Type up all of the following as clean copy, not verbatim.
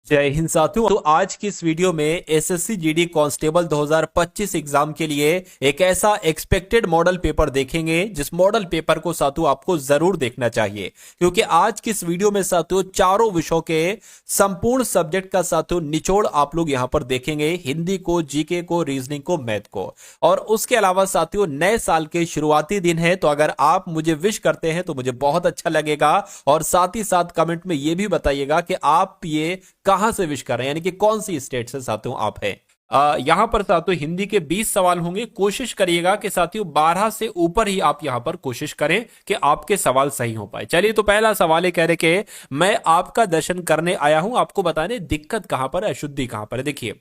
जय हिंद साथियों। तो आज की इस वीडियो में एसएससी जीडी कांस्टेबल 2025 एग्जाम के लिए एक ऐसा एक्सपेक्टेड मॉडल पेपर देखेंगे जिस मॉडल पेपर को साथियों आपको जरूर देखना चाहिए, क्योंकि आज की इस वीडियो में साथियों चारों विषयों के संपूर्ण सब्जेक्ट का साथियों निचोड़ आप लोग यहां पर देखेंगे। हिंदी को, जीके को, रीजनिंग को, मैथ को। और उसके अलावा साथियों नए साल के शुरुआती दिन है, तो अगर आप मुझे विश करते हैं तो मुझे बहुत अच्छा लगेगा। और साथ ही साथ कमेंट में यह भी बताइएगा कि आप ये कहां से विश कर रहे हैं, यानी कि कौन सी स्टेट से साथियों आप हैं। यहां पर साथियों हिंदी के 20 सवाल होंगे। कोशिश करिएगा कि साथियों 12 से ऊपर ही आप यहां पर कोशिश करें कि आपके सवाल सही हो पाए। चलिए, तो पहला सवाल है, कह रहे कि मैं आपका दर्शन करने आया हूं, आपको बताने दिक्कत कहां पर है, अशुद्धि कहां पर है। देखिए,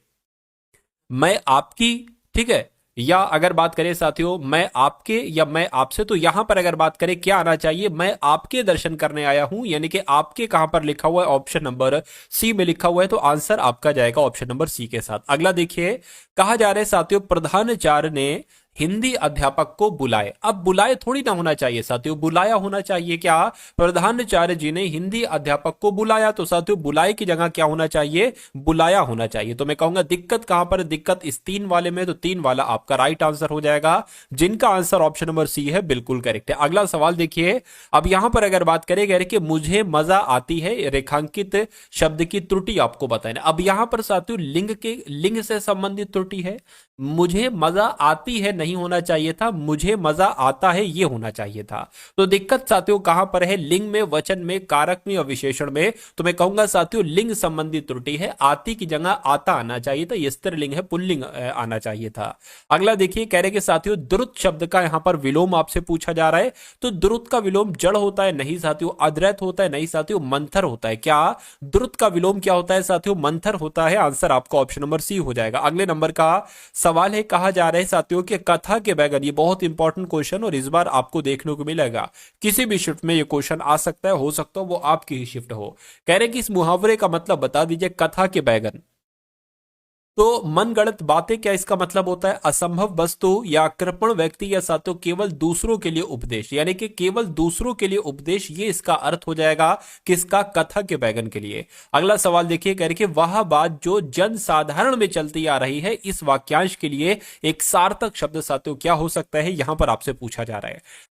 मैं आपकी, ठीक है, या अगर बात करें साथियों मैं आपके या मैं आपसे, तो यहां पर अगर बात करें क्या आना चाहिए, मैं आपके दर्शन करने आया हूं, यानी कि आपके कहां पर लिखा हुआ है, ऑप्शन नंबर सी में लिखा हुआ है, तो आंसर आपका जाएगा ऑप्शन नंबर सी के साथ। अगला देखिए, कहा जा रहा है साथियों प्रधानाचार्य ने हिंदी अध्यापक को बुलाए। अब बुलाए थोड़ी ना होना चाहिए साथियों, बुलाया होना चाहिए। क्या, प्रधानाचार्य जी ने हिंदी अध्यापक को बुलाया, तो साथियों बुलाए की जगह क्या होना चाहिए, बुलाया होना चाहिए। तो मैं कहूंगा दिक्कत कहां पर है, दिक्कत इस 3 वाले में, तो 3 वाला आपका राइट आंसर हो जाएगा, जिनका आंसर ऑप्शन नंबर सी है, बिल्कुल करेक्ट है। अगला सवाल देखिए, अब यहां पर अगर बात करें कि मुझे मजा आती है, रेखांकित शब्द की त्रुटि आपको बताएं। अब यहां पर साथियों लिंग से संबंधित त्रुटि है। मुझे मजा आती है नहीं होना चाहिए था, मुझे मजा आता है ये होना चाहिए था। तो दिक्कत साथियों कहां पर है, लिंग में, वचन में, कारक में और विशेषण में। तो मैं कहूंगा साथियों लिंग संबंधी त्रुटि है, आती की जगह आता आना चाहिए था, ये स्त्रीलिंग है, पुल्लिंग आना चाहिए था। अगला देखिए, कह रहे कि साथियों द्रुत शब्द का यहां पर विलोम आपसे पूछा जा रहा है। तो द्रुत का विलोम जड़ होता है, नहीं साथियों। अद्रैत होता है, नहीं साथियों। मंथर होता है। क्या, द्रुत का विलोम क्या होता है साथियों, मंथर होता है। आंसर आपका ऑप्शन नंबर सी हो जाएगा। अगले नंबर का सवाल है, कहा जा रहा है साथियों कि कथा के बैगन, ये बहुत इंपॉर्टेंट क्वेश्चन और इस बार आपको देखने को मिलेगा। किसी भी शिफ्ट में ये क्वेश्चन आ सकता है, हो सकता है वो आपकी ही शिफ्ट हो। कह रहे कि इस मुहावरे का मतलब बता दीजिए, कथा के बैगन। तो मनगढ़ंत बातें, क्या इसका मतलब होता है, असंभव वस्तु या कृपण व्यक्ति, या साथियों केवल दूसरों के लिए उपदेश, यानी कि केवल दूसरों के लिए उपदेश, ये इसका अर्थ हो जाएगा किसका, कथा के बैगन के लिए। अगला सवाल देखिए, कह रहे कि वह बात जो जन साधारण में चलती आ रही है, इस वाक्यांश के लिए एक सार्थक शब्द साथियों क्या हो सकता है, यहां पर आपसे पूछा जा रहा है।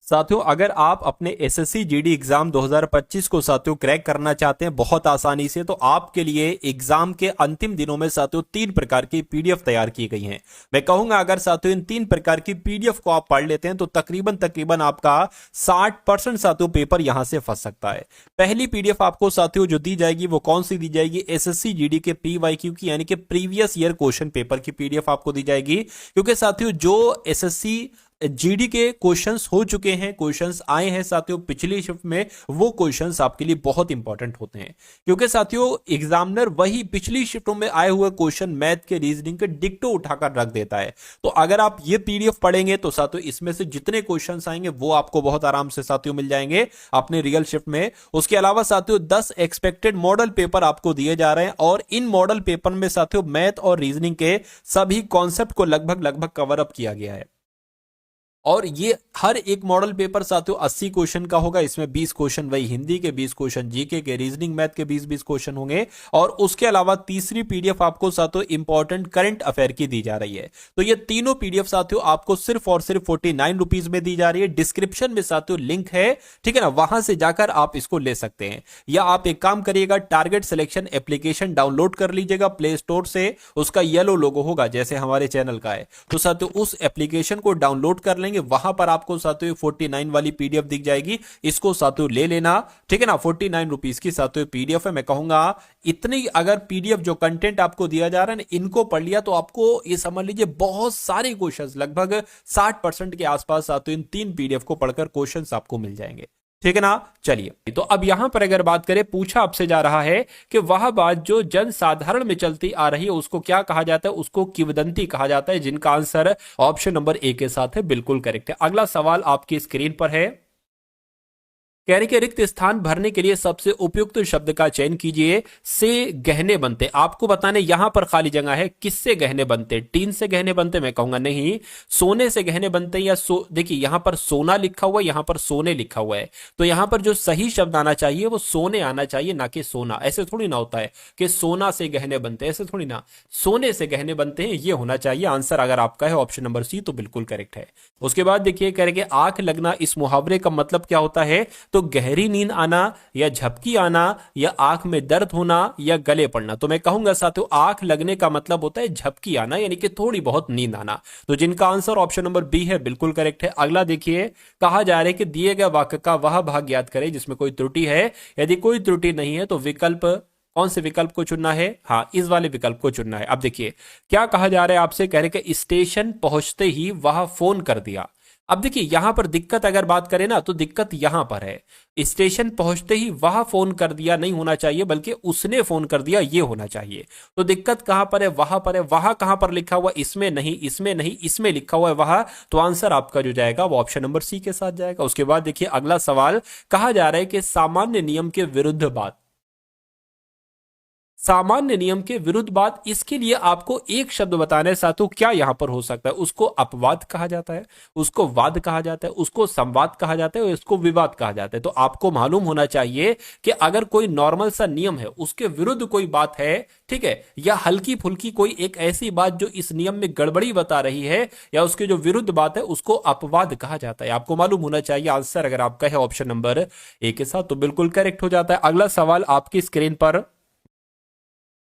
साथियों अगर आप अपने एसएससी जीडी एग्जाम 2025 को साथियों क्रैक करना चाहते हैं बहुत आसानी से, तो आपके लिए एग्जाम के अंतिम दिनों में साथियों 3 प्रकार की पीडीएफ तैयार की गई हैं। मैं कहूंगा अगर साथियों इन 3 प्रकार की पीडीएफ को आप पढ़ लेते हैं तो तकरीबन तकरीबन आपका 60% साथियों पेपर यहां से फंस सकता है। पहली पीडीएफ आपको साथियों जो दी जाएगी वो कौन सी दी जाएगी, एसएससी जीडी के पीवाईक्यू की, यानी कि प्रीवियस ईयर क्वेश्चन पेपर की पीडीएफ आपको दी जाएगी। क्योंकि साथियों जो एसएससी जीडी के क्वेश्चंस हो चुके हैं, क्वेश्चंस आए हैं साथियों पिछली शिफ्ट में, वो क्वेश्चंस आपके लिए बहुत इंपॉर्टेंट होते हैं। क्योंकि साथियों एग्जामिनर वही पिछली शिफ्टों में आए हुए क्वेश्चन मैथ के, रीजनिंग के डिक्टो उठाकर रख देता है। तो अगर आप ये पीडीएफ पढ़ेंगे तो साथियों इसमें से जितने क्वेश्चंस आएंगे वो आपको बहुत आराम से साथियों मिल जाएंगे अपने रियल शिफ्ट में। उसके अलावा साथियों 10 एक्सपेक्टेड मॉडल पेपर आपको दिए जा रहे हैं, और इन मॉडल पेपर में साथियों मैथ और रीजनिंग के सभी कॉन्सेप्ट को लगभग कवर अप किया गया है। और ये हर एक मॉडल पेपर साथियों 80 क्वेश्चन का होगा। इसमें 20 क्वेश्चन वही हिंदी के, 20 क्वेश्चन जीके के, रीजनिंग मैथ के 20-20 क्वेश्चन होंगे। और उसके अलावा तीसरी पीडीएफ आपको साथियों इंपॉर्टेंट करंट अफेयर की दी जा रही है। तो ये तीनों पीडीएफ साथियों आपको सिर्फ और सिर्फ 49 रुपीज में दी जा रही है। डिस्क्रिप्शन में साथियों लिंक है, ठीक है ना, वहां से जाकर आप इसको ले सकते हैं। या आप एक काम करिएगा, टारगेट सिलेक्शन एप्लीकेशन डाउनलोड कर लीजिएगा प्ले स्टोर से, उसका येलो लोगो होगा जैसे हमारे चैनल का है, तो साथियों उस एप्लीकेशन को डाउनलोड कर लेंगे, वहां पर आपको साथियों 49 वाली पीडीएफ दिख जाएगी। इसको साथियों ले लेना, ठीक है ना, 49 रुपीज की साथियों पीडीएफ है। मैं कहूंगा इतनी अगर पीडीएफ जो कंटेंट आपको दिया जा रहा है ना, इनको पढ़ लिया तो आपको ये समझ लीजिए बहुत सारे क्वेश्चंस, लगभग 60% के आसपास साथियों इन 3 पीडीएफ को पढ़कर क्वेश्चंस आपको मिल जाएंगे, ठीक है ना। चलिए, तो अब यहां पर अगर बात करें, पूछा आपसे जा रहा है कि वह बात जो जन साधारण में चलती आ रही है उसको क्या कहा जाता है, उसको किंवदंती कहा जाता है, जिनका आंसर ऑप्शन नंबर ए के साथ है, बिल्कुल करेक्ट है। अगला सवाल आपकी स्क्रीन पर है, कह रहे कि रिक्त स्थान भरने के लिए सबसे उपयुक्त शब्द का चयन कीजिए। से गहने बनते, आपको बताने यहां पर खाली जगह है, किससे गहने बनते? टीन से गहने बनते? मैं कहूंगा नहीं। सोने से गहने बनते या देखिए यहां पर सोना लिखा हुआ है, यहां पर सोने लिखा हुआ है, तो यहां पर जो सही शब्द आना चाहिए वो सोने आना चाहिए, ना कि सोना। ऐसे थोड़ी ना होता है कि सोना से गहने बनते, ऐसे थोड़ी ना, सोने से गहने बनते हैं, ये होना चाहिए आंसर। अगर आपका है ऑप्शन नंबर सी तो बिल्कुल करेक्ट है। उसके बाद देखिए कह रहे कि आंख लगना, इस मुहावरे का मतलब क्या होता है? तो गहरी नींद आना, या झपकी आना, या आंख में दर्द होना, या गले पड़ना। तो मैं कहूंगा साथियों आंख लगने का मतलब होता है झपकी आना, यानी कि थोड़ी बहुत नींद आना। तो जिनका आंसर ऑप्शन नंबर बी है बिल्कुल करेक्ट है। अगला देखिए, कहा जा रहा है कि दिए गए वाक्य का वह भाग ज्ञात करें जिसमें कोई त्रुटि है। यदि कोई त्रुटि नहीं है तो विकल्प, कौन से विकल्प को चुनना है? हाँ, इस वाले विकल्प को चुनना है। अब देखिए क्या कहा जा रहा है आपसे, कह रहे कि स्टेशन पहुंचते ही वह फोन कर दिया। अब देखिए यहां पर दिक्कत अगर बात करें ना तो दिक्कत यहां पर है, स्टेशन पहुंचते ही वह फोन कर दिया नहीं होना चाहिए, बल्कि उसने फोन कर दिया ये होना चाहिए। तो दिक्कत कहां पर है? वहां पर है। वहां कहां पर लिखा हुआ? इसमें नहीं, इसमें नहीं, इसमें लिखा हुआ है वहां। तो आंसर आपका जो जाएगा वो ऑप्शन नंबर सी के साथ जाएगा। उसके बाद देखिए अगला सवाल, कहा जा रहा है कि सामान्य नियम के विरुद्ध बात, सामान्य नियम के विरुद्ध बात, इसके लिए आपको एक शब्द बताना है साथियों, क्या यहां पर हो सकता है? उसको अपवाद कहा जाता है, उसको वाद कहा जाता है, उसको संवाद कहा जाता है, और इसको विवाद कहा जाता है। तो आपको मालूम होना चाहिए कि अगर कोई नॉर्मल सा नियम है उसके विरुद्ध कोई बात है, ठीक है, या हल्की फुल्की कोई एक ऐसी बात जो इस नियम में गड़बड़ी बता रही है, या उसके जो विरुद्ध बात है, उसको अपवाद कहा जाता है। आपको मालूम होना चाहिए आंसर अगर आपका है ऑप्शन नंबर ए के साथ तो बिल्कुल करेक्ट हो जाता है। अगला सवाल आपकी स्क्रीन पर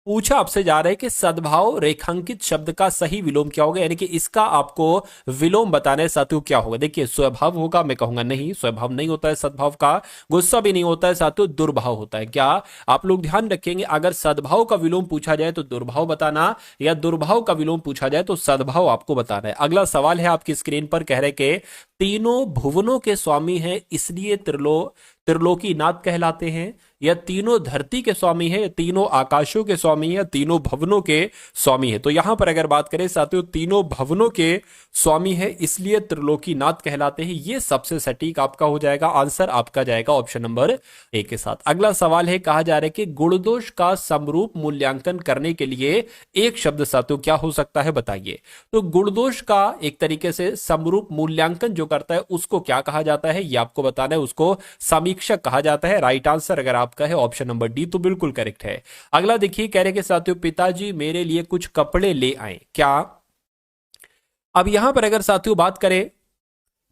पूछा आपसे जा रहा है कि सद्भाव रेखांकित शब्द का सही विलोम क्या होगा, यानी कि इसका आपको विलोम बताने साथियों क्या होगा। देखिए स्वभाव होगा, मैं कहूंगा नहीं, स्वभाव नहीं होता है सद्भाव का। गुस्सा भी नहीं होता है साथियों, दुर्भाव होता है। क्या आप लोग ध्यान रखेंगे, अगर सद्भाव का विलोम पूछा जाए तो दुर्भाव बताना, या दुर्भाव का विलोम पूछा जाए तो सद्भाव आपको बताना है। अगला सवाल है आपकी स्क्रीन पर, कह रहे कि तीनों भुवनों के स्वामी हैं इसलिए त्रिलोकी नाथ कहलाते हैं, या तीनों धरती के स्वामी है, या तीनों आकाशों के स्वामी है, या तीनों भवनों के स्वामी है। तो यहां पर अगर बात करें साथियों, तीनों भवनों के स्वामी है इसलिए त्रिलोकी नाथ कहलाते हैं, ये सबसे सटीक आपका हो जाएगा। आंसर आपका जाएगा ऑप्शन नंबर ए के साथ। अगला सवाल है, कहा जा रहा है कि गुणदोष का समरूप मूल्यांकन करने के लिए एक शब्द साथियों क्या हो सकता है, बताइए। तो गुणदोष का एक तरीके से समरूप मूल्यांकन जो करता है उसको क्या कहा जाता है, ये आपको बताना है। उसको समीक्षक कहा जाता है। राइट आंसर अगर आपका है ऑप्शन नंबर डी तो बिल्कुल करेक्ट है। अगला देखिए, कह रहे कि साथियों पिताजी मेरे लिए कुछ कपड़े ले आए, क्या? अब यहां पर अगर साथियों बात करें,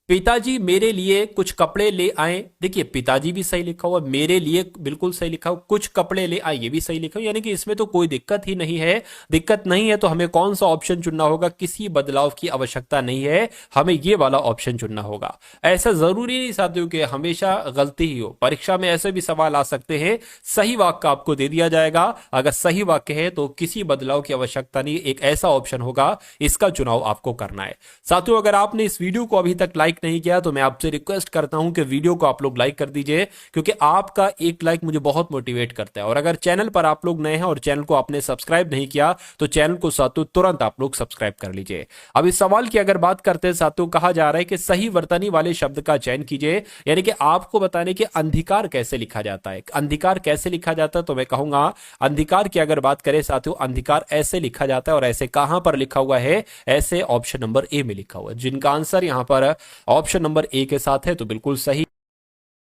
पिताजी मेरे लिए कुछ कपड़े ले आए, देखिए पिताजी भी सही लिखा हुआ, मेरे लिए बिल्कुल सही लिखा हुआ, कुछ कपड़े ले आए ये भी सही लिखा हुआ, यानी कि इसमें तो कोई दिक्कत ही नहीं है। दिक्कत नहीं है तो हमें कौन सा ऑप्शन चुनना होगा? किसी बदलाव की आवश्यकता नहीं है, हमें ये वाला ऑप्शन चुनना होगा। ऐसा जरूरी नहीं साथियों कि हमेशा गलती ही हो, परीक्षा में ऐसे भी सवाल आ सकते हैं, सही वाक्य आपको दे दिया जाएगा। अगर सही वाक्य है तो किसी बदलाव की आवश्यकता नहीं, एक ऐसा ऑप्शन होगा, इसका चुनाव आपको करना है। साथियों अगर आपने इस वीडियो को अभी तक लाइक नहीं किया तो मैं आपसे रिक्वेस्ट करता हूं कि वीडियो को आप लोग लाइक कर दीजिए, क्योंकि आपका एक लाइक मुझे बहुत मोटिवेट करता है। और अगर चैनल पर आप लोग नए हैं और चैनल को आपने सब्सक्राइब नहीं किया तो चैनल को साथियों तुरंत आप लोग सब्सक्राइब कर लीजिए। अब इस सवाल की अगर बात करते हैं साथियों, कहा जा रहा है कि सही वर्तनी वाले शब्द का चयन कीजिए, यानी कि आपको बताने कि अंधिकार कैसे लिखा जाता है। अंधिकार कैसे लिखा जाता है तो मैं कहूंगा अंधिकार की अगर बात करें साथियों, अंधिकार ऐसे लिखा जाता है, और ऐसे कहां पर लिखा हुआ है? ऐसे ऑप्शन नंबर ए में लिखा हुआ है। जिनका आंसर यहां पर ऑप्शन नंबर ए के साथ है तो बिल्कुल सही।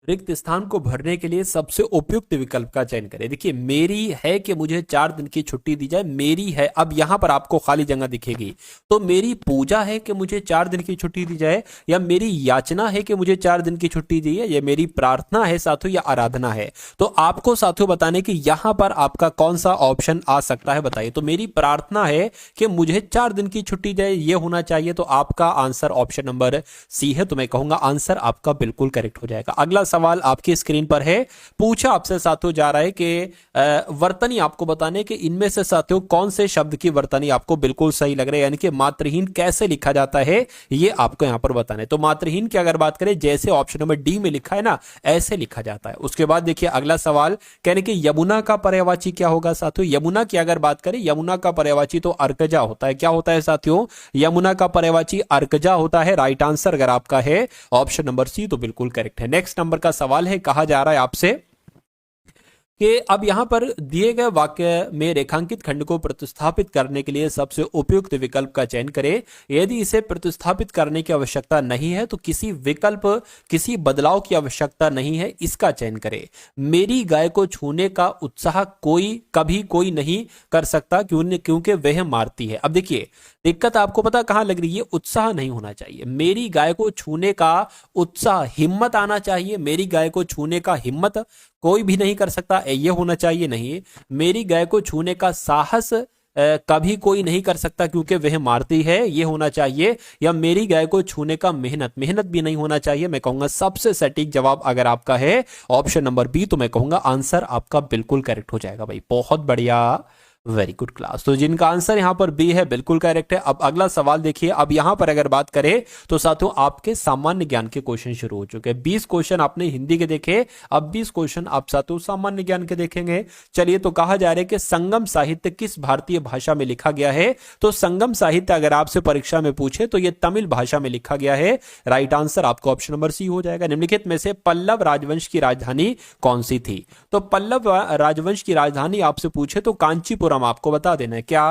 रिक्त स्थान को भरने के लिए सबसे उपयुक्त विकल्प का चयन करें। देखिए मेरी है कि मुझे 4 दिन की छुट्टी दी जाए, मेरी है, अब यहां पर आपको खाली जगह दिखेगी, तो मेरी पूजा है कि मुझे 4 दिन की छुट्टी दी जाए, या मेरी याचना है कि मुझे 4 दिन की छुट्टी दी है, या मेरी प्रार्थना है साथियों, या आराधना है। तो आपको साथियों बताने कि यहां पर आपका कौन सा ऑप्शन आ सकता है, बताइए। तो मेरी प्रार्थना है कि मुझे 4 दिन की छुट्टी जाए, ये होना चाहिए, तो आपका आंसर ऑप्शन नंबर सी है। तो मैं कहूंगा आंसर आपका बिल्कुल करेक्ट हो जाएगा। अगला सवाल आपकी स्क्रीन पर है, पूछा आपसे साथियों जा रहा है कि वर्तनी आपको बताने कि इनमें से साथियों कौन से शब्द की वर्तनी आपको बिल्कुल सही लग रही है, यानी कि मात्रहीन कैसे लिखा जाता है ये आपको यहां पर बताना है। तो मात्रहीन की अगर बात करें, जैसे ऑप्शन नंबर डी में लिखा है ना, ऐसे लिखा जाता है। उसके बाद देखिए अगला सवाल, कहने कि यमुना का पर्यायवाची क्या होगा साथियों। यमुना की अगर बात करें, यमुना का पर्यायवाची तो अर्कजा होता है। क्या होता है साथियों? यमुना का पर्यायवाची अर्कजा होता है। राइट आंसर अगर आपका है ऑप्शन नंबर सी तो बिल्कुल करेक्ट है। नेक्स्ट नंबर का सवाल है, कहा जा रहा है आपसे कि अब यहां पर दिए गए वाक्य में रेखांकित खंड को प्रतिस्थापित करने के लिए सबसे उपयुक्त विकल्प का चयन करें। यदि इसे प्रतिस्थापित करने की आवश्यकता नहीं है तो किसी बदलाव की आवश्यकता नहीं है, इसका चयन करें। मेरी गाय को छूने का उत्साह कभी कोई नहीं कर सकता क्योंकि वह मारती है। अब देखिए दिक्कत आपको पता कहां लग रही है, उत्साह नहीं होना चाहिए। मेरी गाय को छूने का उत्साह, हिम्मत आना चाहिए। मेरी गाय को छूने का हिम्मत कोई भी नहीं कर सकता, ये होना चाहिए। नहीं, मेरी गाय को छूने का साहस कभी कोई नहीं कर सकता क्योंकि वह मारती है, ये होना चाहिए। या मेरी गाय को छूने का मेहनत भी नहीं होना चाहिए। मैं कहूंगा सबसे सटीक जवाब अगर आपका है ऑप्शन नंबर बी, तो मैं कहूंगा आंसर आपका बिल्कुल करेक्ट हो जाएगा भाई। बहुत बढ़िया, वेरी गुड क्लास। तो जिनका आंसर यहां पर बी है बिल्कुल करेक्ट है। अब अगला सवाल देखिए। अब यहां पर अगर बात करें तो साथियों आपके सामान्य ज्ञान के क्वेश्चन शुरू हो चुके हैं। 20 क्वेश्चन आपने हिंदी के देखे, अब 20 क्वेश्चन आप साथियों सामान्य ज्ञान के देखेंगे। चलिए, तो कहा जा रहा है कि संगम साहित्य किस भारतीय भाषा में लिखा गया है। तो संगम साहित्य अगर आपसे परीक्षा में पूछे तो यह तमिल भाषा में लिखा गया है। राइट आंसर आपको ऑप्शन नंबर सी हो जाएगा। निम्नलिखित में से पल्लव राजवंश की राजधानी कौन सी थी। तो पल्लव राजवंश की राजधानी आपसे पूछे तो कांचीपुरम आपको बता देना है। क्या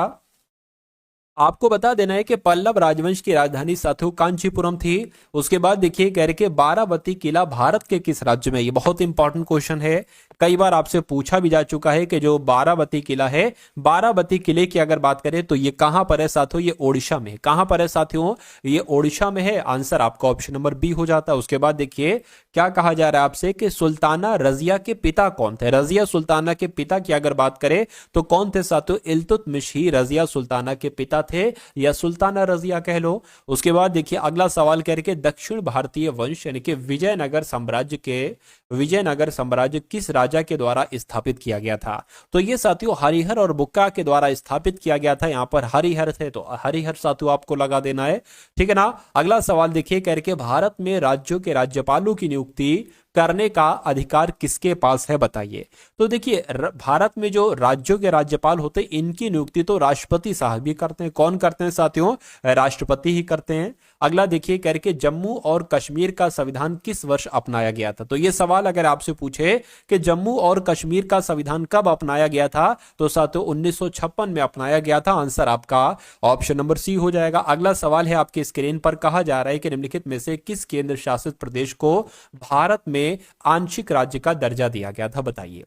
आपको बता देना है कि पल्लव राजवंश की राजधानी साथियों कांचीपुरम थी। उसके बाद देखिए कह रहे कि बारावती किला भारत के किस राज्य में। ये बहुत इंपॉर्टेंट क्वेश्चन है, कई बार आपसे पूछा भी जा चुका है कि जो बारावती किला है, बारावती किले की अगर बात करें तो ये कहां पर है साथियों, ये ओडिशा में। कहां पर है साथियों, ये ओडिशा में है। आंसर आपका ऑप्शन नंबर बी हो जाता है। उसके बाद देखिए क्या कहा जा रहा है आपसे कि सुल्ताना रजिया के पिता कौन थे। रजिया सुल्ताना के पिता की अगर बात करें तो कौन थे साथियों, इल्तुतमिश ही रजिया सुल्ताना के पिता थे, या सुल्ताना रजिया कह लो। उसके बाद देखिए अगला सवाल कह रहे कि दक्षिण भारतीय वंश यानी कि विजयनगर साम्राज्य किस राजा के द्वारा स्थापित किया गया था। तो ये साथियों हरिहर और बुक्का के द्वारा स्थापित किया गया था। यहां पर हरिहर थे तो हरिहर साथियों आपको लगा देना है, ठीक है ना। अगला सवाल देखिए कह रहे कि भारत में राज्यों के राज्यपालों की नियुक्ति करने का अधिकार किसके पास है, बताइए। तो देखिए भारत में जो राज्यों के राज्यपाल होते हैं इनकी नियुक्ति तो राष्ट्रपति साहब ही करते हैं। कौन करते हैं साथियों, राष्ट्रपति ही करते हैं। अगला देखिए कह रहे कि जम्मू और कश्मीर का संविधान किस वर्ष अपनाया गया था। तो यह सवाल अगर आपसे पूछे कि जम्मू और कश्मीर का संविधान कब अपनाया गया था, तो साथियों 1956 में अपनाया गया था। आंसर आपका ऑप्शन नंबर सी हो जाएगा। अगला सवाल है आपके स्क्रीन पर, कहा जा रहा है कि निम्नलिखित में से किस केंद्र शासित प्रदेश को भारत में आंशिक राज्य का दर्जा दिया गया था, बताइए।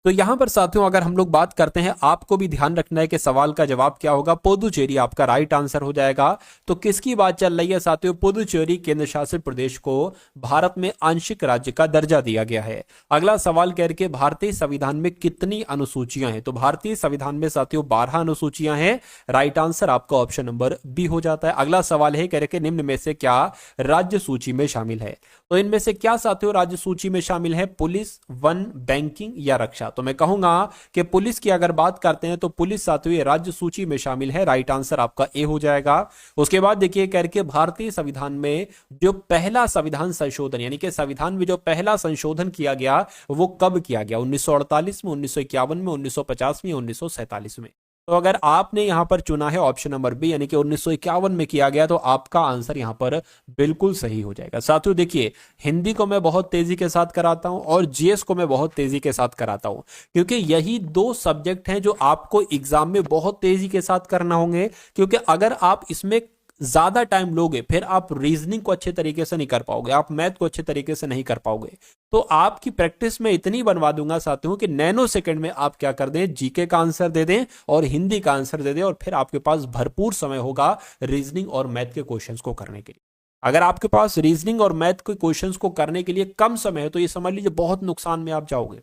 तो यहां पर साथियों अगर हम लोग बात करते हैं, आपको भी ध्यान रखना है कि सवाल का जवाब क्या होगा। पुदुचेरी आपका राइट आंसर हो जाएगा। तो किसकी बात चल रही है साथियों, पुदुचेरी केंद्र शासित प्रदेश को भारत में आंशिक राज्य का दर्जा दिया गया है। अगला सवाल कह रहे भारतीय संविधान में कितनी अनुसूचियां हैं। तो भारतीय संविधान में साथियों 12 अनुसूचियां हैं। राइट आंसर आपका ऑप्शन नंबर बी हो जाता है। अगला सवाल है कह रहे निम्न में से क्या राज्य सूची में शामिल है। तो इनमें से क्या साथियों राज्य सूची में शामिल है, पुलिस, वन, बैंकिंग या रक्षा। तो मैं कहूंगा कि पुलिस की अगर बात करते हैं तो पुलिस सातवीं राज्य सूची में शामिल है। राइट आंसर आपका ए हो जाएगा। उसके बाद देखिए कह रहे भारतीय संविधान में जो पहला संविधान संशोधन यानी कि संविधान में जो पहला संशोधन किया गया वो कब किया गया, 1948 में, 1951 में, 1950 में, 1947 में। तो अगर आपने यहां पर चुना है ऑप्शन नंबर बी यानी कि 1951 में किया गया, तो आपका आंसर यहां पर बिल्कुल सही हो जाएगा। साथियों देखिए हिंदी को मैं बहुत तेजी के साथ कराता हूं और जीएस को मैं बहुत तेजी के साथ कराता हूं, क्योंकि यही दो सब्जेक्ट हैं जो आपको एग्जाम में बहुत तेजी के साथ करना होंगे। क्योंकि अगर आप इसमें ज्यादा टाइम लोगे फिर आप रीजनिंग को अच्छे तरीके से नहीं कर पाओगे, आप मैथ को अच्छे तरीके से नहीं कर पाओगे। तो आपकी प्रैक्टिस में इतनी बनवा दूंगा साथियों कि नैनो सेकंड में आप क्या कर दें, जीके का आंसर दे दें और हिंदी का आंसर दे दें, और फिर आपके पास भरपूर समय होगा रीजनिंग और मैथ के क्वेश्चंस को करने के लिए। अगर आपके पास रीजनिंग और मैथ के क्वेश्चंस को करने के लिए कम समय है तो ये समझ लीजिए बहुत नुकसान में आप जाओगे।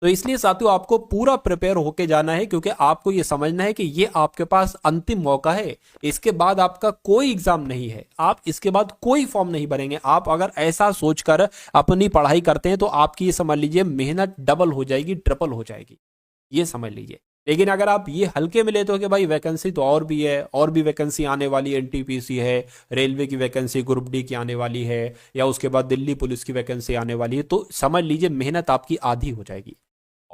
तो इसलिए साथियों आपको पूरा प्रिपेयर होके जाना है, क्योंकि आपको यह समझना है कि ये आपके पास अंतिम मौका है। इसके बाद आपका कोई एग्जाम नहीं है, आप इसके बाद कोई फॉर्म नहीं भरेंगे। आप अगर ऐसा सोचकर अपनी पढ़ाई करते हैं तो आपकी ये समझ लीजिए मेहनत डबल हो जाएगी, ट्रिपल हो जाएगी, ये समझ लीजिए। लेकिन अगर आप ये हल्के में लेते हो कि भाई वैकेंसी तो और भी है, और भी वैकेंसी आने वाली है, एनटीपीसी है, रेलवे की वैकेंसी ग्रुप डी की आने वाली है, या उसके बाद दिल्ली पुलिस की वैकेंसी आने वाली है, तो समझ लीजिए मेहनत आपकी आधी हो जाएगी।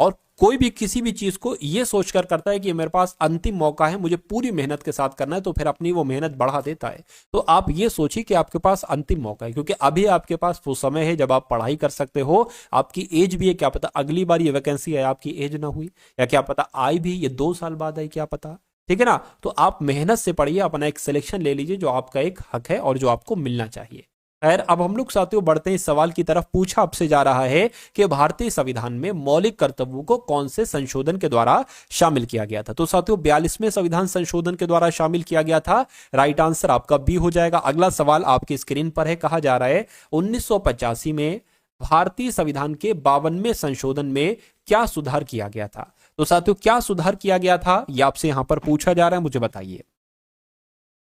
और कोई भी किसी भी चीज को ये सोचकर करता है कि मेरे पास अंतिम मौका है, मुझे पूरी मेहनत के साथ करना है, तो फिर अपनी वो मेहनत बढ़ा देता है। तो आप ये सोचिए कि आपके पास अंतिम मौका है, क्योंकि अभी आपके पास वो समय है जब आप पढ़ाई कर सकते हो। आपकी एज भी है, क्या पता अगली बार ये वैकेंसी है आपकी एज ना हुई, या क्या पता आई भी ये 2 साल बाद आई, क्या पता। ठीक है ना। तो आप मेहनत से पढ़िए, अपना एक सिलेक्शन ले लीजिए जो आपका एक हक है और जो आपको मिलना चाहिए। खैर, अब हम लोग साथियों बढ़ते हैं इस सवाल की तरफ। पूछा आपसे जा रहा है कि भारतीय संविधान में मौलिक कर्तव्यों को कौन से संशोधन के द्वारा शामिल किया गया था। तो साथियों 42वें संविधान संशोधन के द्वारा शामिल किया गया था। राइट आंसर आपका बी हो जाएगा। अगला सवाल आपकी स्क्रीन पर है। कहा जा रहा है 1985 में भारतीय संविधान के 52वें संशोधन में क्या सुधार किया गया था। तो साथियों क्या सुधार किया गया था, यह आपसे यहां पर पूछा जा रहा है, मुझे बताइए।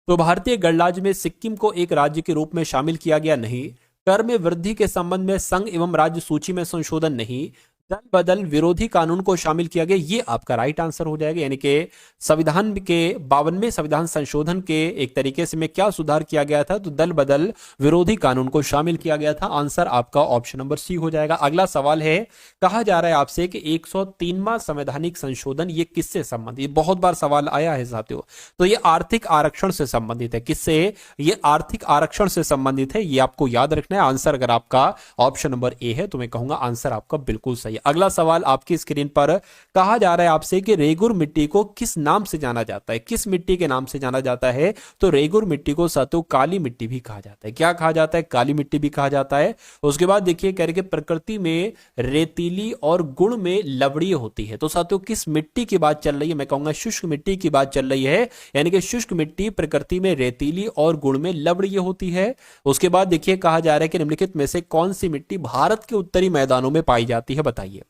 तो भारतीय गणराज्य में सिक्किम को एक राज्य के रूप में शामिल किया गया नहीं। कर में वृद्धि के संबंध में संघ एवं राज्य सूची में संशोधन नहीं। दल बदल विरोधी कानून को शामिल किया गया, ये आपका राइट आंसर हो जाएगा। यानी कि संविधान के 52वें संविधान संशोधन के एक तरीके से में क्या सुधार किया गया था, तो दल बदल विरोधी कानून को शामिल किया गया था। आंसर आपका ऑप्शन नंबर सी हो जाएगा। अगला सवाल है, कहा जा रहा है आपसे कि 103वां संवैधानिक संशोधन ये किससे संबंधित, बहुत बार सवाल आया है साथियों। तो ये आर्थिक आरक्षण से संबंधित है। किससे? ये आर्थिक आरक्षण से संबंधित है, ये आपको याद रखना है। आंसर अगर आपका ऑप्शन नंबर ए है तो मैं कहूंगा आंसर आपका बिल्कुल सही है। अगला सवाल आपकी स्क्रीन पर, कहा जा रहा है आपसे कि रेगुर मिट्टी को किस नाम से जाना जाता है, किस मिट्टी के नाम से जाना जाता है। तो रेगुर मिट्टी को साथियों काली मिट्टी भी कहा जाता है। क्या कहा जाता है? काली मिट्टी भी कहा जाता है। उसके बाद देखिए कह रहे कि प्रकृति में रेतीली और गुण में लवड़ीय होती है। तो साथियों किस मिट्टी की बात चल रही है? मैं कहूंगा शुष्क मिट्टी की बात चल रही है। यानी कि शुष्क मिट्टी प्रकृति में रेतीली और गुण में लवड़ीय होती है। उसके बाद देखिए कहा जा रहा है कि निम्नलिखित में से कौन सी मिट्टी भारत के उत्तरी मैदानों में पाई जाती है, बताइए।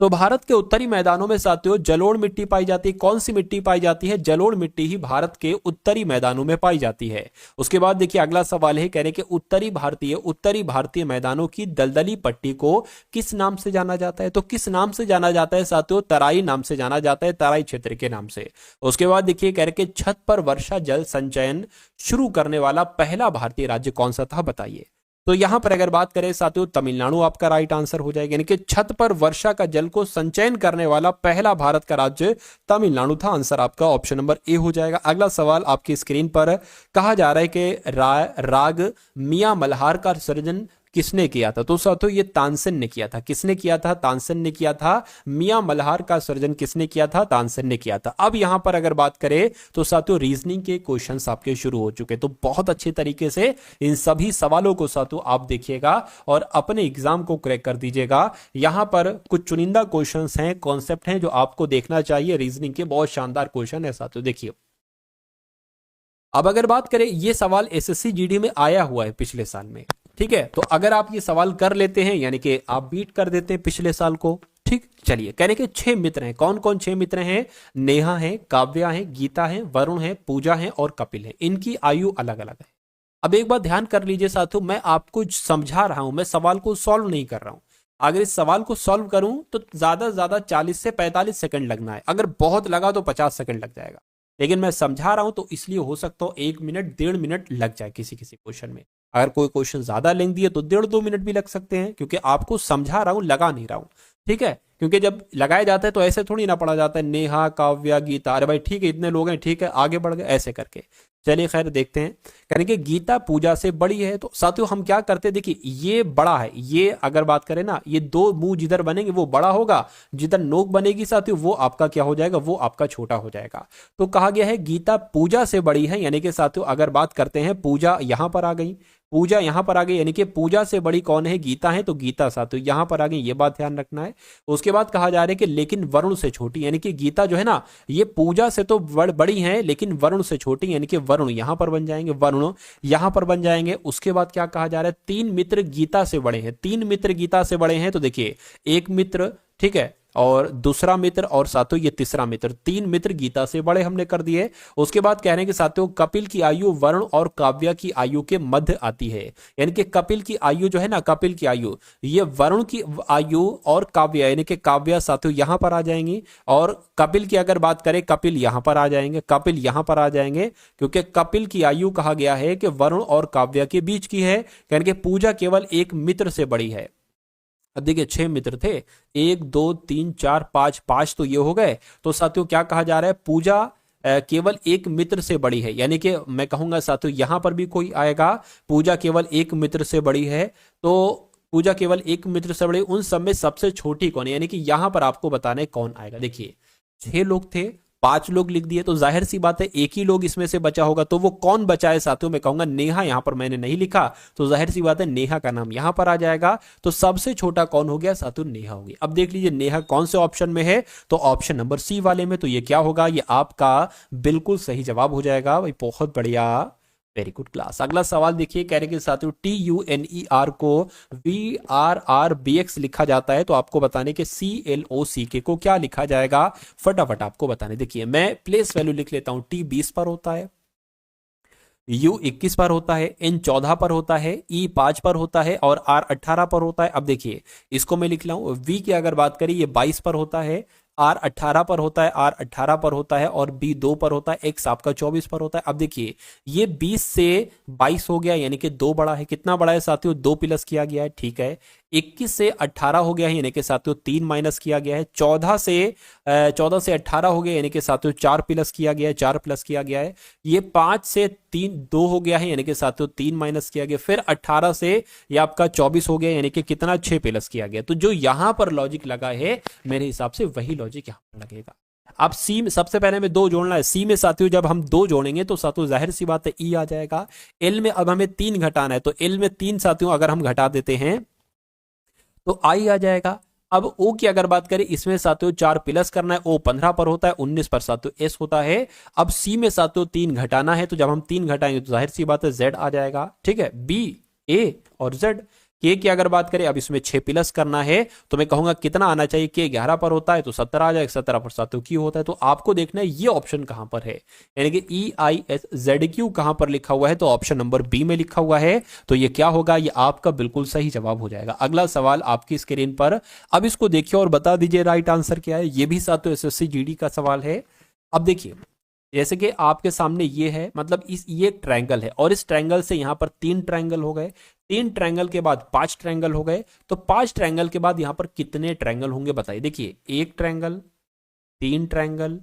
तो भारत के उत्तरी मैदानों में साथियों जलोढ़ मिट्टी पाई जाती है। कौन सी मिट्टी पाई जाती है? जलोढ़ मिट्टी ही भारत के उत्तरी मैदानों में पाई जाती है। उसके बाद देखिए अगला सवाल है, कह रहे कि उत्तरी भारतीय मैदानों की दलदली पट्टी को किस नाम से जाना जाता है। तो किस नाम से जाना जाता है साथियों? तराई नाम से जाना जाता है, तराई क्षेत्र के नाम से। उसके बाद देखिए कह रहे कि छत पर वर्षा जल संचयन शुरू करने वाला पहला भारतीय राज्य कौन सा था, बताइए। तो यहां पर अगर बात करें साथियों तमिलनाडु आपका राइट आंसर हो जाएगा। यानी कि छत पर वर्षा का जल को संचयन करने वाला पहला भारत का राज्य तमिलनाडु था। आंसर आपका ऑप्शन नंबर ए हो जाएगा। अगला सवाल आपकी स्क्रीन पर, कहा जा रहा है कि राग मियां मल्हार का सृजन किसने किया था। तो साथियों ये तानसेन ने किया था। किसने किया था? तानसेन ने किया था। मियां मल्हार का सृजन किसने किया था? तानसेन ने किया था। अब यहां पर अगर बात करें तो साथियों रीजनिंग के क्वेश्चंस आपके शुरू हो चुके, तो बहुत अच्छे तरीके से इन सभी सवालों को साथियों आप देखिएगा और अपने एग्जाम को क्रैक कर दीजिएगा। यहां पर कुछ चुनिंदा क्वेश्चंस हैं, कॉन्सेप्ट हैं जो आपको देखना चाहिए। रीजनिंग के बहुत शानदार क्वेश्चन है साथियों, देखिए। अब अगर बात करें, ये सवाल एसएससी जीडी में आया हुआ है पिछले साल में, ठीक है। तो अगर आप ये सवाल कर लेते हैं, यानी कि आप बीट कर देते हैं पिछले साल को, ठीक। चलिए, कहने के 6 मित्र हैं। कौन कौन 6 मित्र हैं? नेहा है, काव्या है, गीता है, वरुण है, पूजा है और कपिल है। इनकी आयु अलग अलग है। अब एक बात ध्यान कर लीजिए साथियों, मैं आपको समझा रहा हूं, मैं सवाल को सॉल्व नहीं कर रहा हूं। अगर इस सवाल को सॉल्व करूं तो ज्यादा से ज्यादा 40 से 45 सेकंड लगना है। अगर बहुत लगा तो 50 सेकंड लग जाएगा। लेकिन मैं समझा रहा हूं तो इसलिए हो सकता हो 1 मिनट 1.5 मिनट लग जाए किसी किसी क्वेश्चन में। अगर कोई क्वेश्चन ज्यादा लेंथी है तो 1.5-2 मिनट भी लग सकते हैं, क्योंकि आपको समझा रहा हूं, लगा नहीं रहा हूं, ठीक है। क्योंकि जब लगाया जाता है तो ऐसे थोड़ी ना पढ़ा जाता है नेहा काव्या गीता, अरे भाई ठीक है इतने लोग हैं, ठीक है आगे बढ़ गए, ऐसे करके। चलिए खैर देखते हैं। करेंगे गीता पूजा से बड़ी है। तो साथियों हम क्या करते हैं, देखिए ये बड़ा है, ये अगर बात करें ना, ये 2 मुंह जिधर बनेंगे वो बड़ा होगा, जिधर नोक बनेगी साथियों वो आपका क्या हो जाएगा, वो आपका छोटा हो जाएगा। तो कहा गया है गीता पूजा से बड़ी है, यानी कि साथियों अगर बात करते हैं पूजा यहां पर आ गई, पूजा यहां पर आ गई, यानी कि पूजा से बड़ी कौन है? गीता है। तो गीता साथियों यहां पर आ गई, ये बात ध्यान रखना है। उसके बाद कहा जा रहा है कि लेकिन वरुण से छोटी, यानी कि गीता जो है ना ये पूजा से तो बड़ी है लेकिन वरुण से छोटी, यानी कि वरुण यहां पर बन जाएंगे, वरुण यहां पर बन जाएंगे। उसके बाद क्या कहा जा रहा है? 3 मित्र गीता से बड़े हैं। 3 मित्र गीता से बड़े हैं। तो देखिए एक मित्र, ठीक है, और दूसरा मित्र और साथियों ये तीसरा मित्र, 3 मित्र गीता से बड़े हमने कर दिए। उसके बाद कह रहे हैं कि साथियों कपिल की आयु वरुण और काव्या की आयु के मध्य आती है। यानी कि कपिल की आयु जो है ना, कपिल की आयु ये वरुण की आयु और काव्या, यानी कि काव्या साथियों यहां पर आ जाएंगी, और कपिल की अगर बात करें कपिल यहां पर आ जाएंगे, कपिल यहां पर आ जाएंगे, क्योंकि कपिल की आयु कहा गया है कि वरुण और काव्या के बीच की है। यानी कि पूजा केवल एक मित्र से बड़ी है। अब देखिए 6 मित्र थे, 1 2 3 4 5, 5 तो ये हो गए। तो साथियों क्या कहा जा रहा है, पूजा केवल एक मित्र से बड़ी है, यानी कि मैं कहूंगा साथियों यहां पर भी कोई आएगा, पूजा केवल एक मित्र से बड़ी है। तो पूजा केवल एक मित्र से बड़ी, उन सब में सबसे छोटी कौन है, यानी कि यहां पर आपको बताना है कौन आएगा। देखिए 6 लोग थे, 5 लोग लिख दिए, तो जाहिर सी बात है एक ही लोग इसमें से बचा होगा। तो वो कौन बचा है साथियों, मैं कहूंगा नेहा। यहां पर मैंने नहीं लिखा, तो जाहिर सी बात है नेहा का नाम यहां पर आ जाएगा। तो सबसे छोटा कौन हो गया साथियों, नेहा होगी। अब देख लीजिए नेहा कौन से ऑप्शन में है, तो ऑप्शन नंबर सी वाले में। तो ये क्या होगा, ये आपका बिल्कुल सही जवाब हो जाएगा भाई, बहुत बढ़िया, वेरी गुड क्लास। अगला सवाल देखिए, कह रहे कि साथियों TUNER को VRRBX लिखा जाता है, तो आपको बताने के CLOCK को क्या लिखा जाएगा, फटाफट आपको बताने। देखिए मैं प्लेस वैल्यू लिख लेता हूं, T 20 पर होता है, U 21 पर होता है, N 14 पर होता है, E 5 पर होता है और R 18 पर होता है। अब देखिए इसको मैं लिख रहा हूं, V की अगर बात करें ये 22 पर होता है, R 18 पर होता है, R 18 पर होता है और B 2 पर होता है, X आपका 24 पर होता है। अब देखिए ये 20 से 22 हो गया, यानी कि 2 बड़ा है। कितना बड़ा है साथियों, 2 प्लस किया गया है, ठीक है। 21 से 18 हो गया है, यानी कि साथियों 3 माइनस किया गया है। 14 से 18 हो गया, यानी कि साथियों 4 प्लस किया गया है, 4 प्लस किया गया है। ये 5 से 3 2 हो गया है, यानी कि साथियों 3 माइनस किया गया। फिर 18 से ये आपका 24 हो गया, यानी कि कितना 6 प्लस किया गया। तो जो यहां पर लॉजिक लगा है मेरे हिसाब से वही लॉजिक यहां पर लगेगा। अब सी में सबसे पहले हमें 2 जोड़ना है। सी में साथियों जब हम 2 जोड़ेंगे तो साथियों जाहिर सी बात है ई आ जाएगा। एल में अब हमें 3 घटाना है, तो एल में 3 साथियों अगर हम घटा देते हैं तो आई आ जाएगा। अब ओ की अगर बात करें, इसमें साथियों 4 प्लस करना है, ओ 15 पर होता है, 19 पर साथियों एस होता है। अब सी में साथियों 3 घटाना है, तो जब हम 3 घटाएंगे तो जाहिर सी बात है जेड आ जाएगा, ठीक है, बी ए और जेड। के की अगर बात करें, अब इसमें 6 प्लस करना है, तो मैं कहूंगा कितना आना चाहिए, के 11 पर होता है तो 17 आ जाएगा, 17 पर साथियों क्यू होता है। तो आपको देखना है ये ऑप्शन कहां पर है, यानी कि EISZQ कहां पर लिखा हुआ है, तो ऑप्शन नंबर बी में लिखा हुआ है। तो ये क्या होगा, ये आपका बिल्कुल सही जवाब हो जाएगा। अगला सवाल आपकी स्क्रीन पर, अब इसको देखिए और बता दीजिए राइट आंसर क्या है। ये भी साथियों SSC GD का सवाल है। अब देखिए जैसे कि आपके सामने ये है, मतलब ये एक ट्रायंगल है और इस ट्रायंगल से यहां पर 3 ट्रायंगल हो गए, 3 ट्रायंगल के बाद 5 ट्रायंगल हो गए। तो 5 ट्रायंगल के बाद यहां पर कितने ट्रायंगल होंगे बताइए। देखिए 1 ट्रायंगल, 3 ट्रायंगल,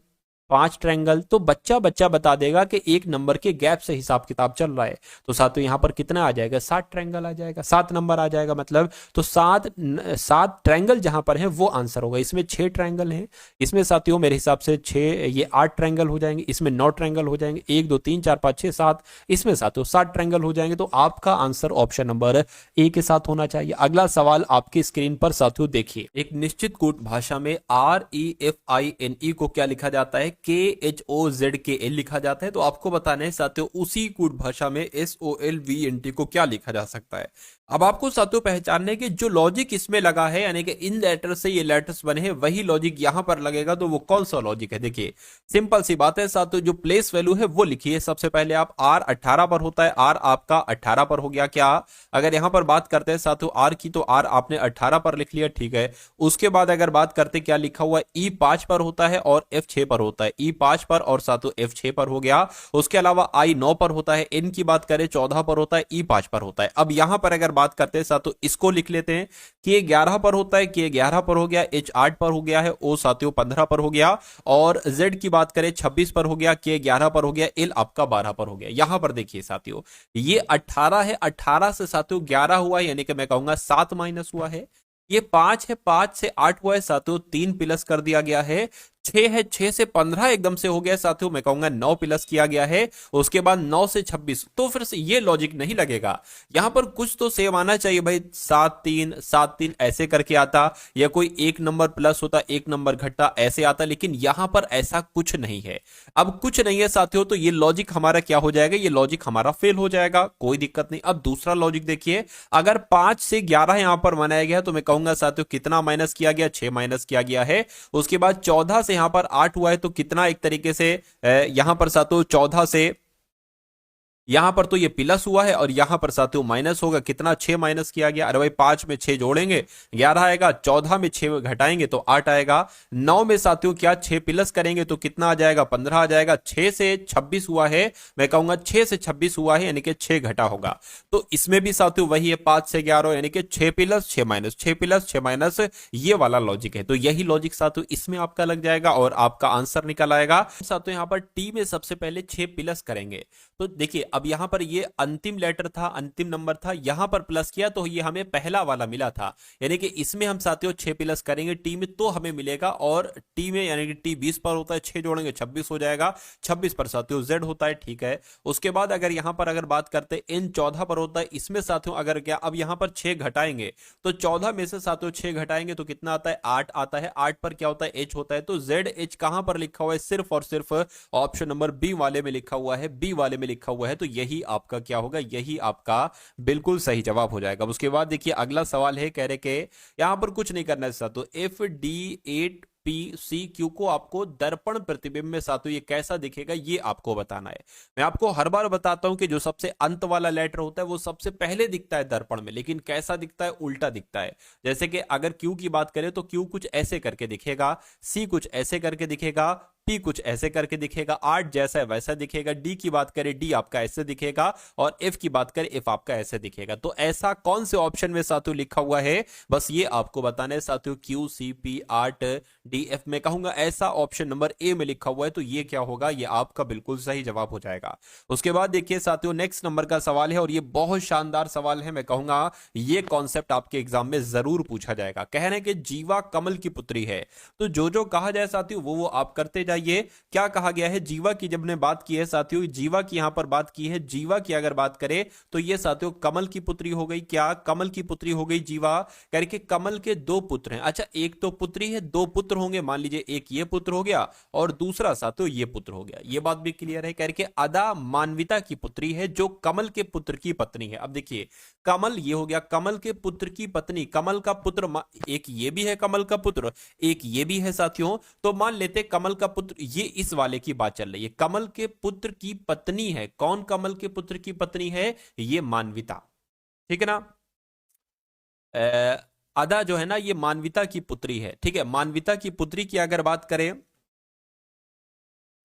5 ट्रायंगल। तो बच्चा बच्चा बता देगा कि एक नंबर के गैप से हिसाब किताब चल रहा है। तो साथियों यहां पर कितना आ जाएगा, 7 ट्रायंगल आ जाएगा, 7 नंबर आ जाएगा मतलब। तो 7 ट्रायंगल जहां पर है वो आंसर होगा। इसमें 6 ट्रायंगल हैं, इसमें साथियों मेरे हिसाब से 6, ये 8 ट्रायंगल हो जाएंगे, इसमें 9 ट्रायंगल हो जाएंगे, 1 2 3 4 5 6 7, इसमें साथियों 7 ट्रायंगल हो जाएंगे। तो आपका आंसर ऑप्शन नंबर ए के साथ होना चाहिए। अगला सवाल आपकी स्क्रीन पर साथियों देखिए, एक निश्चित कूट भाषा में REFINE को क्या लिखा जाता है, KHOZKL लिखा जाता है। तो आपको बताना है साथियों उसी कूट भाषा में SOLVNT को क्या लिखा जा सकता है। अब आपको साथियों पहचानने के जो लॉजिक इसमें लगा है, यानी कि इन लेटर से ये लेटर्स बने हैं, वही लॉजिक यहां पर लगेगा। तो वो कौन सा लॉजिक है, देखिए सिंपल सी बात है साथियों, जो प्लेस वैल्यू है वो लिखिए। सबसे पहले आप R 18 पर होता है, R आपका 18 पर हो गया क्या। अगर यहां पर बात करते हैं साथियों R की, तो R आपने 18 पर लिख लिया, ठीक है। उसके बाद अगर बात करते क्या लिखा हुआ है, E 5 पर होता है और F 6 पर होता है, E 5 पर और साथियों F 6 पर हो गया। उसके अलावा I 9 पर होता है, N की बात करें 14 पर होता है, E 5 पर होता है। अब यहां पर अगर बात करते हैं साथियों, इसको लिख लेते हैं, K 11 पर होता है, K 11 पर हो गया, H 8 पर हो गया है, O साथियों 15 पर हो गया, और Z की बात करें 26 पर हो गया, K 11 पर हो गया, L आपका 12 पर हो गया। यहां पर देखिए साथियों ये 18 है, 18 से साथियों 11 हुआ है, यानी कि मैं कहूंगा 7 माइनस हुआ है। ये 5 है, 5 से 8 हुआ है साथियों, 3 प्लस कर दिया गया है। 6 है, 6 से 15 एकदम से हो गया साथियों, मैं कहूंगा 9 प्लस किया गया है। उसके बाद 9 से 26, तो फिर से ये लॉजिक नहीं लगेगा। यहां पर कुछ तो सेम आना चाहिए भाई, 7 3 7 3 ऐसे करके आता, या कोई एक नंबर प्लस होता, एक नंबर घटता, ऐसे आता, लेकिन यहां पर ऐसा कुछ नहीं है। अब कुछ नहीं है साथियों, तो ये लॉजिक हमारा क्या हो जाएगा, ये लॉजिक हमारा फेल हो जाएगा, कोई दिक्कत नहीं। अब दूसरा लॉजिक देखिए, अगर 5 से 11 यहां पर बनाया गया, तो मैं कहूंगा साथियों कितना माइनस किया गया, 6 माइनस किया गया है। उसके बाद 14 से यहां पर 8 हुआ है, तो कितना एक तरीके से यहां पर साथियों 14 से यहां पर तो ये प्लस हुआ है और यहां पर साथियों माइनस होगा। कितना, 6 माइनस किया गया। अरे भाई 5 में 6 जोड़ेंगे 11 आएगा, 14 में 6 घटाएंगे तो 8 आएगा, 9 में साथियों क्या 6 प्लस करेंगे तो कितना आ जाएगा, 15 आ जाएगा। 6 से 26 हुआ है, मैं कहूंगा 6 से 26 हुआ है यानी कि 6 घटा होगा। तो इसमें भी साथियों वही है, 5 से 11 यानी कि 6 प्लस 6 माइनस, 6 प्लस 6 माइनस, ये वाला लॉजिक है। तो यही लॉजिक साथियों इसमें आपका लग जाएगा और आपका आंसर निकल आएगा। साथियों यहां पर टी में सबसे पहले 6 प्लस करेंगे तो देखिए अब यहां पर ये अंतिम लेटर था, अंतिम नंबर था, यहां पर प्लस किया तो ये हमें पहला वाला मिला था, यानी कि इसमें हम साथियों 6 प्लस करेंगे टी में तो हमें मिलेगा। और टी में यानी कि टी 20 पर होता है, 6 जोड़ेंगे 26 हो जाएगा, 26 पर साथियों जेड होता है, ठीक है। उसके बाद अगर यहां पर अगर बात करते इन 14 पर होता है, इसमें साथियों अगर क्या अब यहां पर 6 घटाएंगे तो 14 में से साथियों 6 घटाएंगे तो कितना आता है, 8 आता है। 8 पर क्या होता है, एच होता है। तो जेड एच कहां पर लिखा हुआ है, सिर्फ और सिर्फ ऑप्शन नंबर बी वाले में लिखा हुआ है, बी वाले में लिखा हुआ है। तो यही आपका क्या होगा, यही आपका बिल्कुल सही जवाब हो जाएगा। उसके बाद देखिए अगला सवाल है, कह रहे कि यहां पर कुछ नहीं करना है साथियों, F D 8 P C Q को आपको दर्पण प्रतिबिंब में साथियों ये कैसा दिखेगा ये आपको बताना है। मैं आपको हर बार बताता हूं कि जो सबसे अंत वाला लेटर होता है वो सबसे पहले दिखता है दर्पण में, लेकिन कैसा दिखता है, उल्टा दिखता है। जैसे कि अगर क्यू की बात करें तो क्यू कुछ ऐसे करके दिखेगा, सी कुछ ऐसे करके दिखेगा, पी कुछ ऐसे करके दिखेगा, 8 जैसा है वैसा दिखेगा, डी की बात करें डी आपका ऐसे दिखेगा और एफ की बात करें एफ आपका ऐसे दिखेगा। तो ऐसा कौन से ऑप्शन में साथियों लिखा हुआ है, बस ये आपको बताना है साथियों। Q C P 8 D F में कहूंगा ऐसा ऑप्शन नंबर ए में लिखा हुआ है, तो ये क्या होगा, ये आपका बिल्कुल सही जवाब हो जाएगा। उसके बाद देखिए साथियों नेक्स्ट नंबर का सवाल है और ये बहुत शानदार सवाल है, मैं कहूंगा ये कॉन्सेप्ट आपके एग्जाम में जरूर पूछा जाएगा। कह रहे हैं कि जीवा कमल की पुत्री है, तो जो कहा जाए साथियों वो आप करते जाइए। क्या कहा गया है, जीवा की जब ने बात की है साथियों, जीवा की यहां पर बात की है, जीवा की अगर बात करें तो ये साथियों कमल की पुत्री हो गई। क्या कमल की पुत्री हो गई जीवा, करके कमल के 2 पुत्र हैं। अच्छा एक तो पुत्री है, 2 पुत्र होंगे, मान लीजिए एक ये पुत्र हो गया और दूसरा साथियों ये पुत्र हो गया, ये बात भी क्लियर है। करके अदा मानविता की पुत्री है जो कमल के पुत्र की पत्नी है। अब देखिए कमल ये हो गया, कमल के पुत्र की पत्नी, कमल का पुत्र एक ये भी है कमल का पुत्र, एक ये भी है साथियों। तो मान लेते कमल का पुत्र, ये इस वाले की बात चल रही है, कमल के पुत्र की पत्नी है। कौन कमल के पुत्र की पत्नी है, ये मानविता, ठीक है ना। अदा जो है ना ये मानविता की पुत्री है, ठीक है। मानविता की पुत्री की अगर बात करें,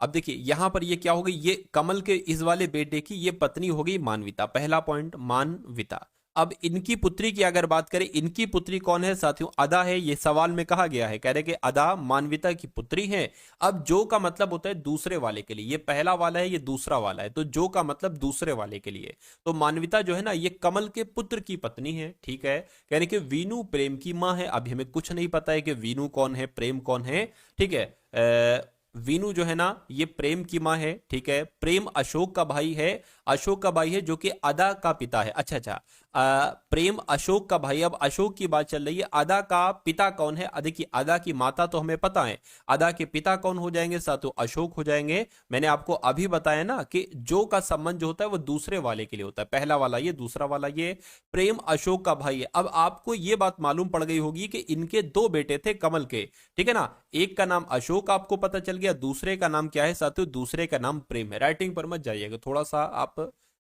अब देखिए यहां पर ये क्या हो गई, ये कमल के इस वाले बेटे की ये पत्नी हो गई मानविता, पहला पॉइंट मानविता। अब इनकी पुत्री की अगर बात करें, इनकी पुत्री कौन है साथियों, अदा है, ये सवाल में कहा गया है, कह रहे कि अदा मानविता की पुत्री है। अब जो का मतलब होता है दूसरे वाले के लिए, ये पहला वाला है ये दूसरा वाला है, तो जो का मतलब दूसरे वाले के लिए। तो मानविता जो है ना ये कमल के पुत्र की पत्नी है, ठीक है। कह रहे कि वीनू प्रेम की मां है। अभी हमें कुछ नहीं पता है कि वीनू कौन है, प्रेम कौन है, ठीक है। वीनू जो है ना ये प्रेम की मां है, ठीक है। प्रेम अशोक का भाई है, अशोक का भाई है जो कि अदा का पिता है। अच्छा प्रेम अशोक का भाई। अब अशोक की बात चल रही है, अदा का पिता कौन है, देखिए अदा की माता तो हमें पता है, अदा के पिता कौन हो जाएंगे साथियों, अशोक हो जाएंगे। मैंने आपको अभी बताया ना कि जो का संबंध जो होता है वो दूसरे वाले के लिए होता है, पहला वाला ये दूसरा वाला ये। प्रेम अशोक का भाई है। अब आपको ये बात मालूम पड़ गई होगी कि इनके 2 बेटे थे कमल के, ठीक है ना। एक का नाम अशोक आपको पता चल गया, दूसरे का नाम क्या है साथियों, दूसरे का नाम प्रेम है। राइटिंग पर मत जाइएगा, थोड़ा सा आप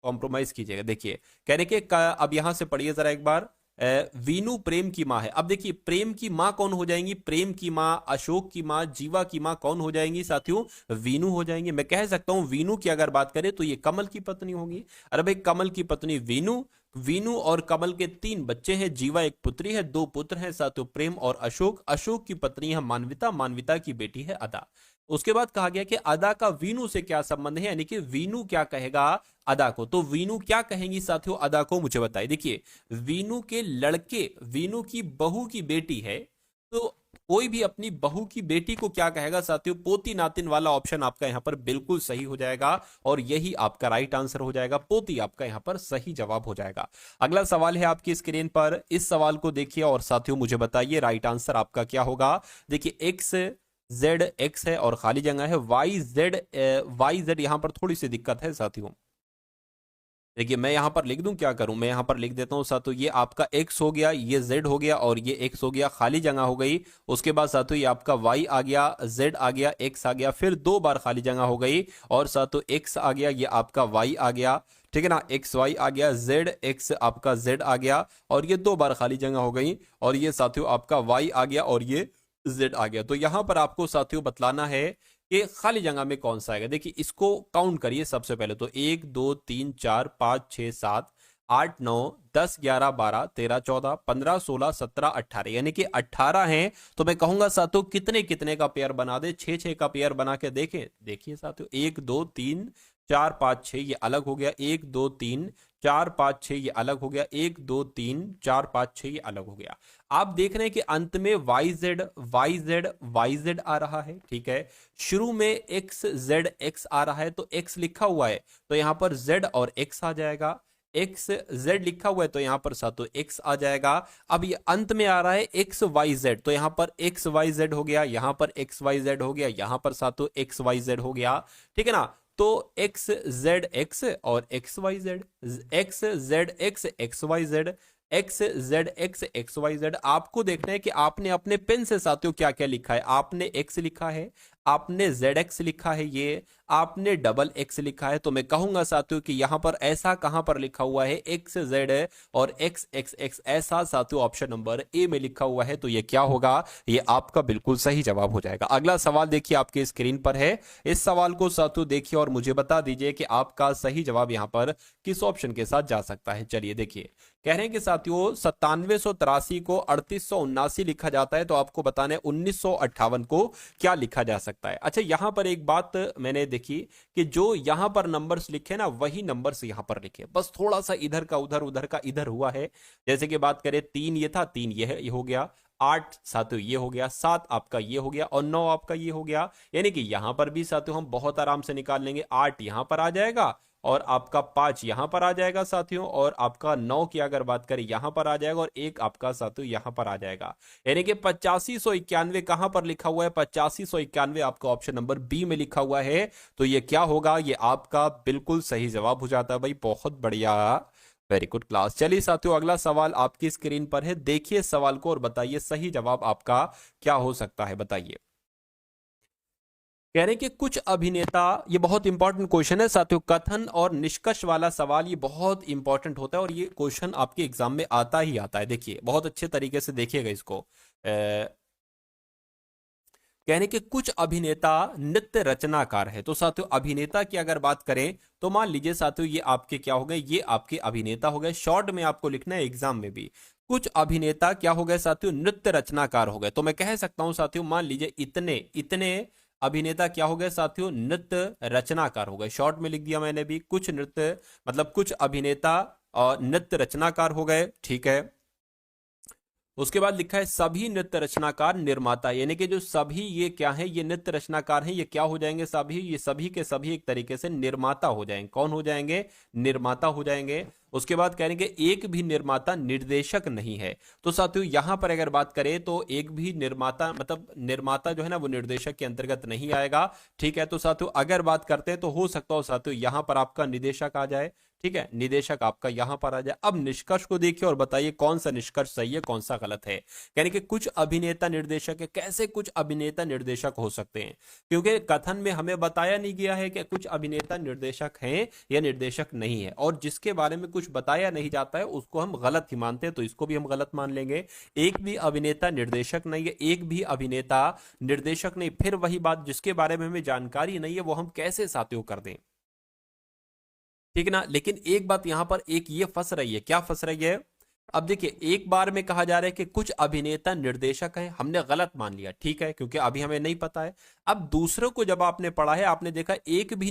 कॉम्प्रोमाइज कीजिएगा। देखिए कह रहे कि अब यहां से पढ़िए जरा एक बार, वीनू प्रेम की मां है। अब देखिए प्रेम की मां कौन हो जाएंगी, प्रेम की मां, अशोक की मां, जीवा की मां कौन हो जाएंगी साथियों, वीनू हो जाएंगी। मैं कह सकता हूं वीनू की अगर बात करें तो ये कमल की पत्नी होगी। अरे भाई कमल की पत्नी वीनू, वीनू और कमल के 3 बच्चे हैं, जीवा एक पुत्री है, 2 पुत्र हैं साथियों प्रेम और अशोक। अशोक की पत्नी है मानविता, मानविता की बेटी है अदा। उसके बाद कहा गया कि अदा का वीनू से क्या संबंध है, यानी कि वीनू क्या कहेगा अदा को। तो वीनू क्या कहेंगी साथियों अदा को, मुझे बताइए। देखिए वीनू के लड़के, वीनू की बहू की बेटी है, तो कोई भी अपनी बहू की बेटी को क्या कहेगा साथियों, पोती नातिन वाला ऑप्शन आपका यहां पर बिल्कुल सही हो जाएगा और यही आपका राइट आंसर हो जाएगा। पोती आपका यहां पर सही जवाब हो जाएगा। अगला सवाल है आपकी स्क्रीन पर, इस सवाल को देखिए और साथियों मुझे बताइए राइट आंसर आपका क्या होगा। देखिए एक्स जेड एक्स है और खाली जगह है, वाई जेड यहां पर थोड़ी सी दिक्कत है साथियों। देखिए मैं यहां पर लिख दूं, क्या करूं, मैं यहां पर लिख देता हूं साथियों, ये आपका x हो गया, ये z हो गया और ये x हो गया, खाली जगह हो गई। उसके बाद साथियों ये आपका y आ गया, z आ गया, x आ गया, फिर 2 बार खाली जगह हो गई और साथियों x आ गया, ये आपका y आ गया, ठीक है ना, एक्स वाई आ गया, जेड एक्स आपका जेड आ गया, और ये 2 बार खाली जगह हो गई, और ये साथियों आपका वाई आ गया, और ये जेड आ गया। तो यहां पर आपको साथियों बतलाना है कि खाली जगह में कौन सा आएगा। देखिए इसको काउंट करिए सबसे पहले तो, 1 2 3 4 5 6 7 8 9 10 11 12 13 14 15 16 17 18, यानी कि 18 हैं। तो मैं कहूंगा साथियों कितने कितने का पेयर बना दे, 6 6 का पेयर बना के देखें। देखिए साथियों 1 2 3 4 5 6 ये अलग हो गया, 1 2 3 4 5 6 ये अलग हो गया, 1 2 3 4 5 6 ये अलग हो गया। आप देख रहे हैं कि अंत में Y Z Y Z Y Z आ रहा है, ठीक है। शुरू में एक्स जेड एक्स आ रहा है, तो एक्स लिखा हुआ है तो यहां पर जेड और एक्स आ जाएगा, एक्स जेड लिखा हुआ है तो यहां पर सातों एक्स आ जाएगा। अब ये अंत में आ रहा है एक्स वाई जेड, तो यहां पर एक्स वाई जेड हो गया, यहां पर एक्स वाई जेड हो गया, यहां पर सातों एक्स वाई जेड हो गया, ठीक है ना। तो एक्स जेड एक्स और X Y Z, X Z X X Y Z, X Z X X Y Z. आपको देखना है कि आपने अपने पेन से साथियों क्या क्या लिखा है। आपने एक्स लिखा है, आपने जेड एक्स लिखा है, ये आपने डबल एक्स लिखा है। तो मैं कहूंगा साथियों कि यहां पर ऐसा कहां पर लिखा हुआ है एक्स जेड और एक्स एक्स एक्स, ऐसा साथियों ऑप्शन नंबर ए में लिखा हुआ है। तो ये क्या होगा, ये आपका बिल्कुल सही जवाब हो जाएगा। अगला सवाल देखिए आपके स्क्रीन पर है, इस सवाल को साथियों देखिए और मुझे बता दीजिए कि आपका सही जवाब यहां पर किस ऑप्शन के साथ जा सकता है। चलिए देखिए, कह रहे हैं कि साथियों 9783 को 3879 लिखा जाता है, तो आपको बताना है 1958 को क्या लिखा जा सकता है। अच्छा यहां पर एक बात मैंने देखी कि जो यहां पर नंबर्स लिखे ना वही नंबर्स यहां पर लिखे, बस थोड़ा सा इधर का उधर उधर का इधर हुआ है। जैसे कि बात करें 3 ये था, 3 ये है, ये हो गया, 8 साथियों ये हो गया, 7 आपका ये हो गया, और 9 आपका ये हो गया। यानी कि यहां पर भी साथियों हम बहुत आराम से निकाल लेंगे, 8 यहां पर आ जाएगा और आपका 5 यहां पर आ जाएगा साथियों, और आपका 9 की अगर बात करें यहां पर आ जाएगा, और 1 आपका साथियों यहां पर आ जाएगा। यानी कि 8591 कहां पर लिखा हुआ है, 8591 आपका ऑप्शन नंबर बी में लिखा हुआ है। तो ये क्या होगा, ये आपका बिल्कुल सही जवाब हो जाता है भाई, बहुत बढ़िया, वेरी गुड क्लास। चलिए साथियों अगला सवाल आपकी स्क्रीन पर है, देखिए सवाल को और बताइए सही जवाब आपका क्या हो सकता है, बताइए। कह रहे हैं कि कुछ अभिनेता, ये बहुत इंपॉर्टेंट क्वेश्चन है साथियों, कथन और निष्कर्ष वाला सवाल ये बहुत इंपॉर्टेंट होता है, और ये क्वेश्चन आपके एग्जाम में आता ही आता है। देखिए बहुत अच्छे तरीके से देखिएगा इसको। कहने के कुछ अभिनेता नृत्य रचनाकार है, तो साथियों अभिनेता की अगर बात करें तो मान लीजिए साथियों ये आपके क्या हो गए, ये आपके अभिनेता हो गए। शॉर्ट में आपको लिखना है एग्जाम में भी, कुछ अभिनेता क्या हो गए साथियों, नृत्य रचनाकार हो गए। तो मैं कह सकता हूं साथियों, मान लीजिए इतने इतने अभिनेता क्या हो गए साथियों, नृत्य रचनाकार हो गए। शॉर्ट में लिख दिया मैंने भी, कुछ नृत्य मतलब कुछ अभिनेता और नृत्य रचनाकार हो गए, ठीक है। उसके बाद लिखा है सभी नृत्य रचनाकार निर्माता, यानी कि जो सभी ये क्या है, ये नृत्य रचनाकार हैं, ये क्या हो जाएंगे सभी, ये सभी के सभी एक तरीके से निर्माता हो जाएंगे। कौन हो जाएंगे, निर्माता हो जाएंगे। उसके बाद कहेंगे एक भी निर्माता निर्देशक नहीं है, तो साथियों यहां पर अगर बात करें तो एक भी निर्माता मतलब निर्माता जो है ना वो निर्देशक के अंतर्गत नहीं आएगा, ठीक है। तो साथियों अगर बात करते हैं तो हो सकता हो साथियों यहां पर आपका निदेशक आ जाए, ठीक है, निदेशक आपका यहां पर आ जाए। अब निष्कर्ष को देखिए और बताइए कौन सा निष्कर्ष सही है कौन सा गलत है। यानी कि कुछ अभिनेता निर्देशक है, कैसे कुछ अभिनेता निर्देशक हो सकते हैं, क्योंकि कथन में हमें बताया नहीं गया है कि कुछ अभिनेता निर्देशक हैं या निर्देशक नहीं है, और जिसके बारे में कुछ बताया नहीं जाता है उसको हम गलत ही मानते हैं, तो इसको भी हम गलत मान लेंगे। एक भी अभिनेता निर्देशक नहीं है, एक भी अभिनेता निर्देशक नहीं, फिर वही बात जिसके बारे में हमें जानकारी नहीं है वो हम कैसे साथियों कर दें, ठीक है ना। लेकिन एक बात यहां पर एक ये फंस रही है, क्या फंस रही है, अब देखिए एक बार में कहा जा रहा है कि कुछ अभिनेता निर्देशक हैं, हमने गलत मान लिया, ठीक है, क्योंकि अभी हमें नहीं पता है। अब दूसरों को जब आपने पढ़ा है आपने देखा एक भी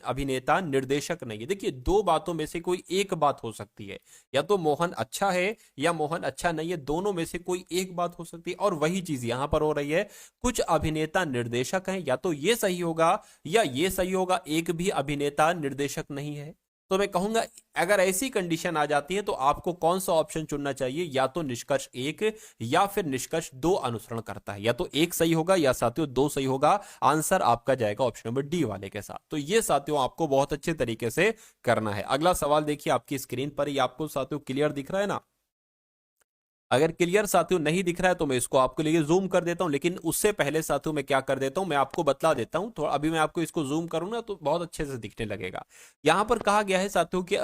अभिनेता निर्देशक नहीं है। देखिए दो बातों में से कोई एक बात हो सकती है, या तो मोहन अच्छा है या मोहन अच्छा नहीं है, दोनों में से कोई एक बात हो सकती है, और वही चीज यहां पर हो रही है, कुछ अभिनेता निर्देशक हैं, या तो ये सही होगा या ये सही होगा, एक भी अभिनेता निर्देशक नहीं है। तो मैं कहूंगा अगर ऐसी कंडीशन आ जाती है तो आपको कौन सा ऑप्शन चुनना चाहिए, या तो निष्कर्ष 1 या फिर निष्कर्ष 2 अनुसरण करता है, या तो एक सही होगा या साथियों 2 सही होगा। आंसर आपका जाएगा ऑप्शन नंबर डी वाले के साथ। तो ये साथियों आपको बहुत अच्छे तरीके से करना है। अगला सवाल देखिए आपकी स्क्रीन पर, ये आपको साथियों क्लियर दिख रहा है ना। अगर क्लियर साथियों नहीं दिख रहा है तो मैं इसको आपके लिए जूम कर देता हूं, लेकिन उससे पहले साथियों मैं क्या कर देता हूं, मैं आपको बतला देता हूं थोड़ा। अभी मैं आपको इसको जूम करूंगा तो बहुत अच्छे से दिखने लगेगा। यहां पर कहा गया है साथियों कि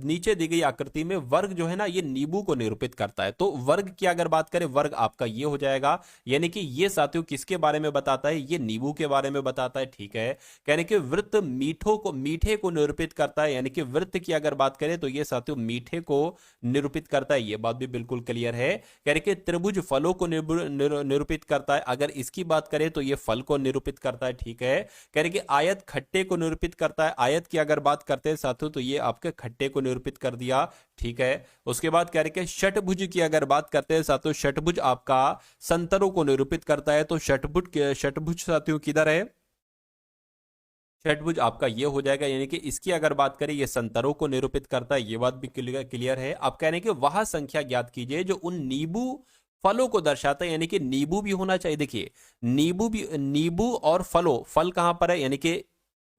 नीचे दी गई आकृति में वर्ग जो है ना ये नींबू को निरूपित करता है। तो वर्ग की अगर बात करें, वर्ग आपका ये हो जाएगा, यानी कि ये साथियों किसके बारे में बताता है, ये नींबू के बारे में बताता है, ठीक है। यानी कि वृत्त मीठे को निरूपित करता है, यानी कि वृत्त की अगर बात करें तो ये साथियों मीठे को निरूपित करता है, ये बात भी बिल्कुल क्लियर है। कह रहे कि त्रिभुज फलों को निरूपित करता है, अगर इसकी बात करें तो ये फल को निरूपित करता है, ठीक है। कह रहे कि आयत खट्टे को निरूपित करता है, आयत की अगर बात करते हैं साथियों तो ये आपके खट्टे को निरूपित कर दिया, ठीक है। उसके बाद कह रहे कि षटभुज की अगर बात करते हैं साथियों, षटभुज आपका संतरों को निरूपित करता है, तो षटभुज साथियों किधर है, षटभुज आपका ये हो जाएगा, यानी कि इसकी अगर बात करें ये संतरों को निरूपित करता है, ये बात भी क्लियर है। आप कह रहे हैं कि वह संख्या ज्ञात कीजिए जो उन नींबू फलों को दर्शाता है, यानी कि नींबू भी होना चाहिए। देखिए नींबू और फल कहां पर है, यानी कि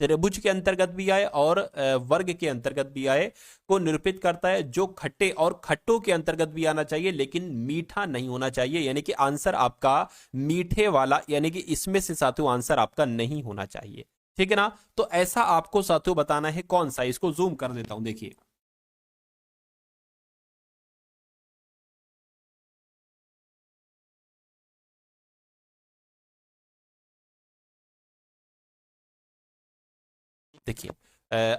त्रिभुज के अंतर्गत भी आए और वर्ग के अंतर्गत भी आए, को निरूपित करता है, जो खट्टे और खट्टों के अंतर्गत भी आना चाहिए लेकिन मीठा नहीं होना चाहिए, यानी कि आंसर आपका मीठे वाला, यानी कि इसमें से साथियों आंसर आपका नहीं होना चाहिए, ठीक है ना। तो ऐसा आपको साथियों बताना है कौन सा, इसको जूम कर देता हूं, देखिए देखिए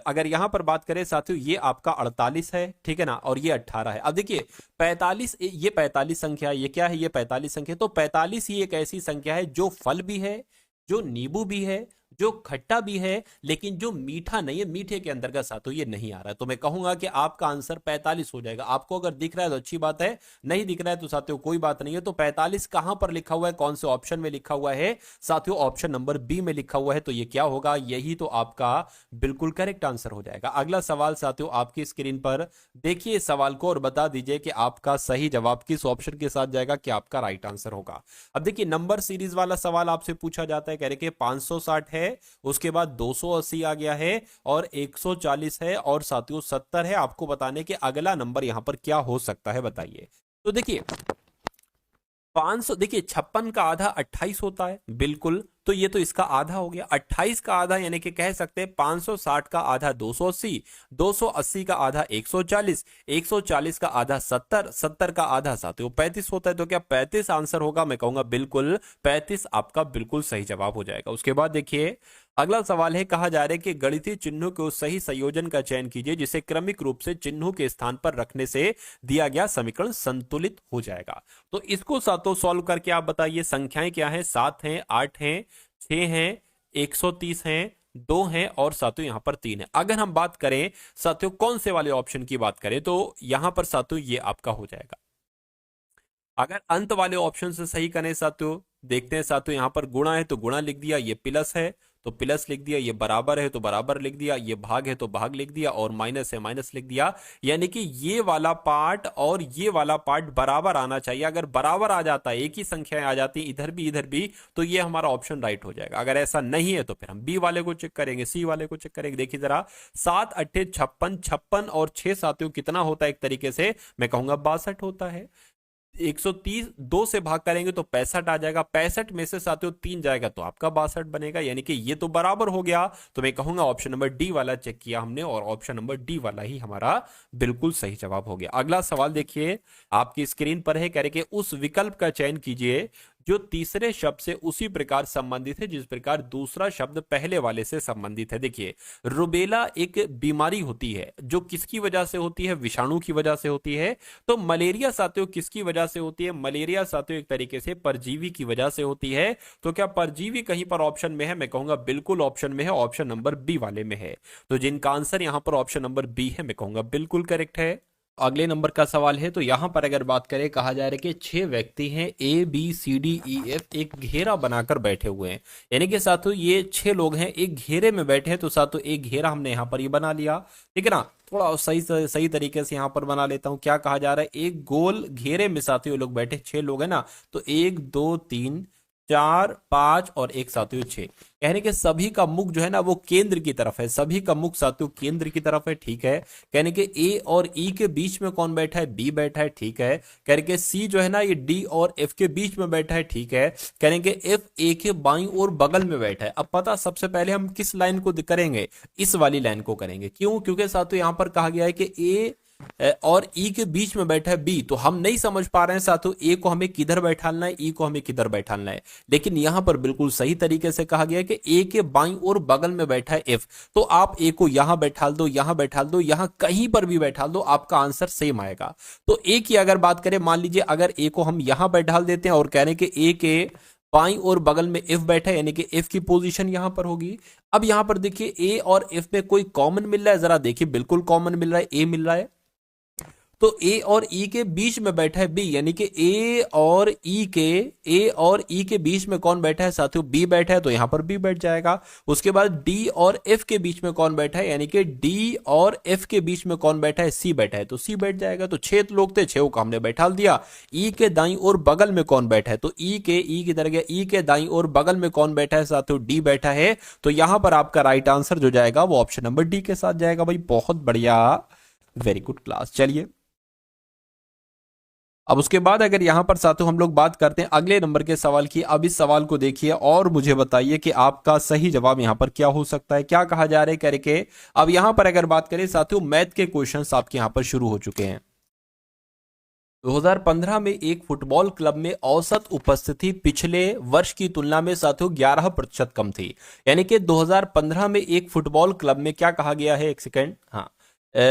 अगर यहां पर बात करें साथियों, ये आपका 48 है, ठीक है ना, और ये 18 है। अब देखिए 45, ये 45 संख्या है, ये क्या है, ये 45 संख्या। तो 45 ही एक ऐसी संख्या है जो फल भी है, जो नींबू भी है, जो खट्टा भी है, लेकिन जो मीठा नहीं है, मीठे के अंतर्गत साथियों ये नहीं आ रहा है। तो मैं कहूंगा कि आपका आंसर 45 हो जाएगा। आपको अगर दिख रहा है तो अच्छी बात है, नहीं दिख रहा है तो साथियों कोई बात नहीं है। तो 45 कहां पर लिखा हुआ है, कौन से ऑप्शन में लिखा हुआ है साथियों, ऑप्शन नंबर बी में लिखा हुआ है। तो ये क्या होगा, यही तो आपका बिल्कुल करेक्ट आंसर हो जाएगा। अगला सवाल साथियों आपकी स्क्रीन पर देखिए इस सवाल को और बता दीजिए कि आपका सही जवाब किस ऑप्शन के साथ जाएगा, कि आपका राइट आंसर होगा। अब देखिए नंबर सीरीज वाला सवाल आपसे पूछा जाता है, कह रहे कि 560 है, उसके बाद 280 आ गया है और 140 है और साथियों 70 है। आपको बताने के अगला नंबर यहां पर क्या हो सकता है, बताइए। तो देखिए 500, देखिए 56 का आधा 28 होता है, बिल्कुल। तो ये तो इसका आधा हो गया, 28 का आधा, यानी कि कह सकते हैं 560 का आधा 280, 280 का आधा 140, 140 का आधा 70, 70 का आधा साथियों 35 होता है। तो क्या 35 आंसर होगा, मैं कहूंगा बिल्कुल 35 आपका बिल्कुल सही जवाब हो जाएगा। उसके बाद देखिए अगला सवाल है, कहा जा रहा है कि गणितीय चिन्हों के उस सही संयोजन का चयन कीजिए जिसे क्रमिक रूप से चिन्हों के स्थान पर रखने से दिया गया समीकरण संतुलित हो जाएगा। तो इसको सातों सॉल्व करके आप बताइए, संख्याएं क्या है, 7 हैं, 8 हैं, 6 हैं, 130 हैं, 2 हैं और साथियों यहां पर 3 है। अगर हम बात करें साथियों कौन से वाले ऑप्शन की बात करें तो यहां पर साथियों ये आपका हो जाएगा। अगर अंत वाले ऑप्शन से सही करें साथियों, देखते हैं साथियों, यहां पर गुणा है तो गुणा लिख दिया, ये प्लस है तो प्लस लिख दिया, ये बराबर है तो बराबर लिख दिया, ये भाग है तो भाग लिख दिया और माइनस है माइनस लिख दिया। यानी कि ये वाला पार्ट और ये वाला पार्ट बराबर आना चाहिए। अगर बराबर आ जाता है, एक ही संख्याएं आ जाती इधर भी, तो ये हमारा ऑप्शन राइट हो जाएगा। अगर ऐसा नहीं है तो फिर हम बी वाले को चेक करेंगे, सी वाले को चेक करेंगे। देखिए जरा 7 अट्ठे 56, 56 और 6 साथियों कितना होता है, एक तरीके से मैं कहूंगा 62 होता है। 130 2 से भाग करेंगे तो 65 आ जाएगा, 65 में से साथियों 3 जाएगा तो आपका 62 बनेगा, यानी कि ये तो बराबर हो गया। तो मैं कहूंगा ऑप्शन नंबर डी वाला चेक किया हमने और ऑप्शन नंबर डी वाला ही हमारा बिल्कुल सही जवाब हो गया। अगला सवाल देखिए आपकी स्क्रीन पर है, कह रहे कि उस विकल्प का चयन कीजिए जो तीसरे शब्द से उसी प्रकार संबंधित है जिस प्रकार दूसरा शब्द पहले वाले से संबंधित है। देखिए रुबेला एक बीमारी होती है जो किसकी वजह से होती है, विषाणु की वजह से होती है। तो मलेरिया साथियों किसकी वजह से होती है, मलेरिया साथियों एक तरीके से परजीवी की वजह से होती है। तो क्या परजीवी कहीं पर ऑप्शन में है, मैं कहूंगा बिल्कुल ऑप्शन में है, ऑप्शन नंबर बी वाले में है। तो जिनका आंसर यहां पर ऑप्शन नंबर बी है, मैं कहूंगा बिल्कुल करेक्ट है। अगले नंबर का सवाल है, तो यहां पर अगर बात करें, कहा जा रहा है कि 6 व्यक्ति हैं A B C D E F, एक घेरा बनाकर बैठे हुए हैं। यानी कि साथियों ये 6 लोग हैं, एक घेरे में बैठे हैं। तो साथियों एक घेरा हमने यहां पर ये बना लिया, ठीक है ना। थोड़ा सही सही तरीके से यहां पर बना लेता हूं। क्या कहा जा रहा है, एक गोल घेरे में साथियों लोग बैठे, 6 लोग हैं ना। तो 1 2 3 4, 5 और एक साथियों 6। कहने के सभी का मुख जो है ना वो केंद्र की तरफ है, सभी का मुख साथियों केंद्र की तरफ है, ठीक है। कहने के ए और ई के बीच में कौन बैठा है, बी बैठा है, ठीक है। कहने के सी जो है ना ये डी और एफ के बीच में बैठा है, ठीक है। कहने के एफ ए के बाईं और बगल में बैठा है। अब पता सबसे पहले हम किस लाइन को करेंगे, इस वाली लाइन को करेंगे। क्यों? क्योंकि साथियों यहां पर कहा गया है कि ए और ई के बीच में बैठा है बी, तो हम नहीं समझ पा रहे हैं साथियों ए को हमें किधर बैठाना है, ई को हमें किधर बैठाना है। लेकिन यहां पर बिल्कुल सही तरीके से कहा गया है कि ए के बाईं और बगल में बैठा है एफ, तो आप ए को यहां बैठा दो, यहां बैठा दो, यहां कहीं पर भी बैठा दो, आपका आंसर सेम आएगा। तो ए की अगर बात करें, मान लीजिए अगर ए को हम यहां बैठा देते हैं और कह रहे हैं कि ए के बाईं और बगल में एफ बैठा है, यानी कि एफ की पोजीशन यहां पर होगी। अब यहां पर देखिए ए और एफ में कोई कॉमन मिल रहा है, जरा देखिए, बिल्कुल कॉमन मिल रहा है, ए मिल रहा है। तो ए और ई के बीच में बैठा है बी, यानी कि ए और ई के बीच में कौन बैठा है साथियों, बी बैठा है, तो यहां पर बी बैठ जाएगा। उसके बाद डी और एफ के बीच में कौन बैठा है, यानी कि डी और एफ के बीच में कौन बैठा है, सी बैठा है, तो सी बैठ जाएगा। तो 6 लोग थे, 6 को हमने बैठा दिया। ई के दाईं और बगल में कौन बैठा है, तो ई की तरह गया, ई के दाईं और बगल में कौन बैठा है साथियों, डी बैठा है। तो यहां पर आपका राइट आंसर जो जाएगा वो ऑप्शन नंबर डी के साथ जाएगा। भाई बहुत बढ़िया, वेरी गुड क्लास। चलिए अब उसके बाद अगर यहां पर साथियों हम लोग बात करते हैं अगले नंबर के सवाल की। अब इस सवाल को देखिए और मुझे बताइए कि आपका सही जवाब यहां पर क्या हो सकता है, क्या कहा जा रहा है करके। अब यहां पर अगर बात करें साथियों, मैथ के क्वेश्चंस आपके यहां पर शुरू हो चुके हैं। 2015 में एक फुटबॉल क्लब में औसत उपस्थिति पिछले वर्ष की तुलना में साथियों 11% कम थी। यानी कि 2015 में एक फुटबॉल क्लब में क्या कहा गया है, एक सेकेंड, हाँ,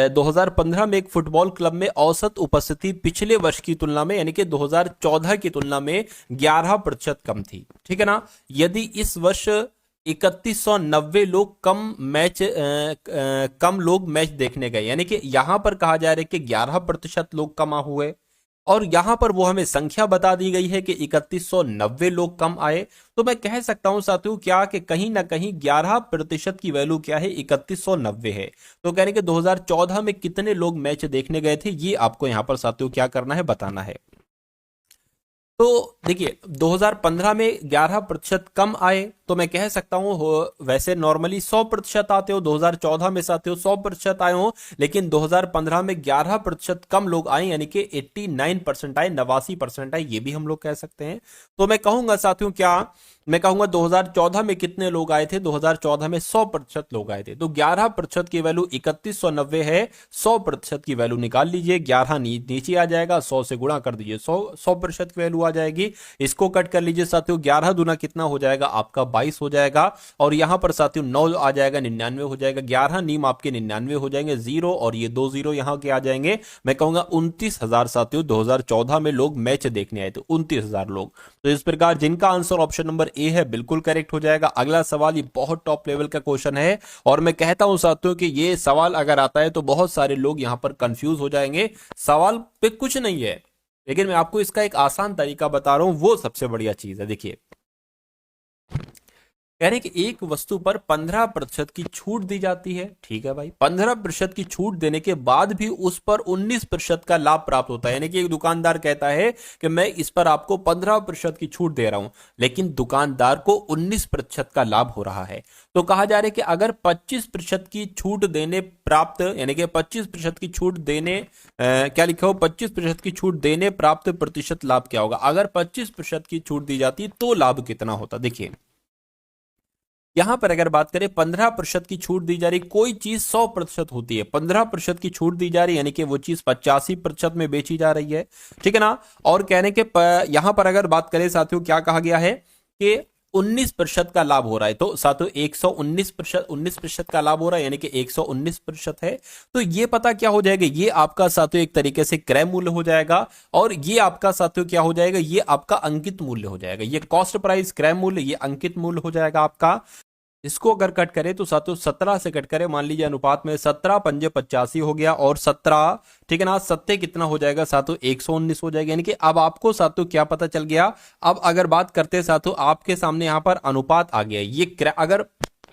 2015 में एक फुटबॉल क्लब में औसत उपस्थिति पिछले वर्ष की तुलना में, यानी कि 2014 की तुलना में 11% कम थी, ठीक है ना। यदि इस वर्ष 3190 लोग कम लोग मैच देखने गए, यानी कि यहां पर कहा जा रहा है कि 11% लोग कम हुए, और यहां पर वो हमें संख्या बता दी गई है कि 3190 लोग कम आए। तो मैं कह सकता हूं साथियों क्या कि कहीं ना कहीं 11% की वैल्यू क्या है, 3190 है। तो कहने के 2014 में कितने लोग मैच देखने गए थे, ये आपको यहां पर साथियों क्या करना है, बताना है। तो देखिए 2015 में 11% कम आए, तो मैं कह सकता हूं वैसे नॉर्मली 100% आते हो, 2014 में साथियों 100% आए हो, लेकिन 2015 में 11% कम लोग आए, यानी कि 89% आए, 89% आए, ये भी हम लोग कह सकते हैं। तो मैं कहूंगा साथियों क्या, मैं कहूंगा 2014 में कितने लोग आए थे, 2014 में 100% लोग आए थे। तो 11% की वैल्यू 3190 है, 100% की वैल्यू निकाल लीजिए, 11 नीचे आ जाएगा, 100 से गुणा कर दीजिए, 100% की वैल्यू आ जाएगी। इसको कट कर लीजिए साथियों, 11 दूना कितना हो जाएगा आपका 22 हो जाएगा, और यहां पर साथियों 9 आ जाएगा, 99 हो जाएगा, 11 नीम आपके 99 हो जाएंगे, 0 और ये 2 0 यहां के आ जाएंगे। मैं कहूंगा 29,000 साथियों 2014 में लोग मैच देखने आए थे, 29,000 लोग। तो इस प्रकार जिनका आंसर ऑप्शन नंबर ए है बिल्कुल करेक्ट हो जाएगा। अगला सवाल, ये बहुत टॉप लेवल का क्वेश्चन है, और मैं कहता हूं साथियों कि ये सवाल अगर आता है तो बहुत सारे लोग यहां पर कंफ्यूज हो जाएंगे। सवाल पे कुछ नहीं है, लेकिन मैं आपको इसका एक आसान तरीका बता रहा हूं, वो सबसे बढ़िया चीज है। देखिए कह रहे कि एक वस्तु पर 15% की छूट दी जाती है, ठीक है भाई, 15% की छूट देने के बाद भी उस पर 19% का लाभ प्राप्त होता है। यानी कि एक दुकानदार कहता है कि मैं इस पर आपको 15% की छूट दे रहा हूं, लेकिन दुकानदार को 19% का लाभ हो रहा है। तो कहा जा रहा है कि अगर 25% की छूट देने प्राप्त, यानी कि 25% की छूट देने क्या लिखा हो, 25% की छूट देने प्राप्त प्रतिशत लाभ क्या होगा। अगर 25% की छूट दी जाती तो लाभ कितना होता। देखिए यहां पर अगर बात करें 15% की छूट दी जा रही, कोई चीज 100% होती है, 15% की छूट दी जा रही, यानी कि वो चीज 85% में बेची जा रही है, ठीक है ना। और कहने के यहां पर अगर बात करें साथियों क्या कहा गया है कि 19% का लाभ हो रहा है, तो साथियों 19% का लाभ हो रहा है, यानी कि 119% है। तो ये पता क्या हो जाएगा, ये आपका साथियों एक तरीके से क्रय मूल्य हो जाएगा, और ये आपका साथियों क्या हो जाएगा, ये आपका अंकित मूल्य हो जाएगा। ये कॉस्ट प्राइस क्रय मूल्य, ये अंकित मूल्य हो जाएगा आपका। इसको अगर कट करें तो साथियों 17 से कट करें, मान लीजिए अनुपात में 17 पंजे 85 हो गया, और 17, ठीक है ना, 7 कितना हो जाएगा साथियों 119 हो जाएगा। यानी कि अब आपको साथियों क्या पता चल गया। अब अगर बात करते हैं साथियों, आपके सामने यहां पर अनुपात आ गया, ये अगर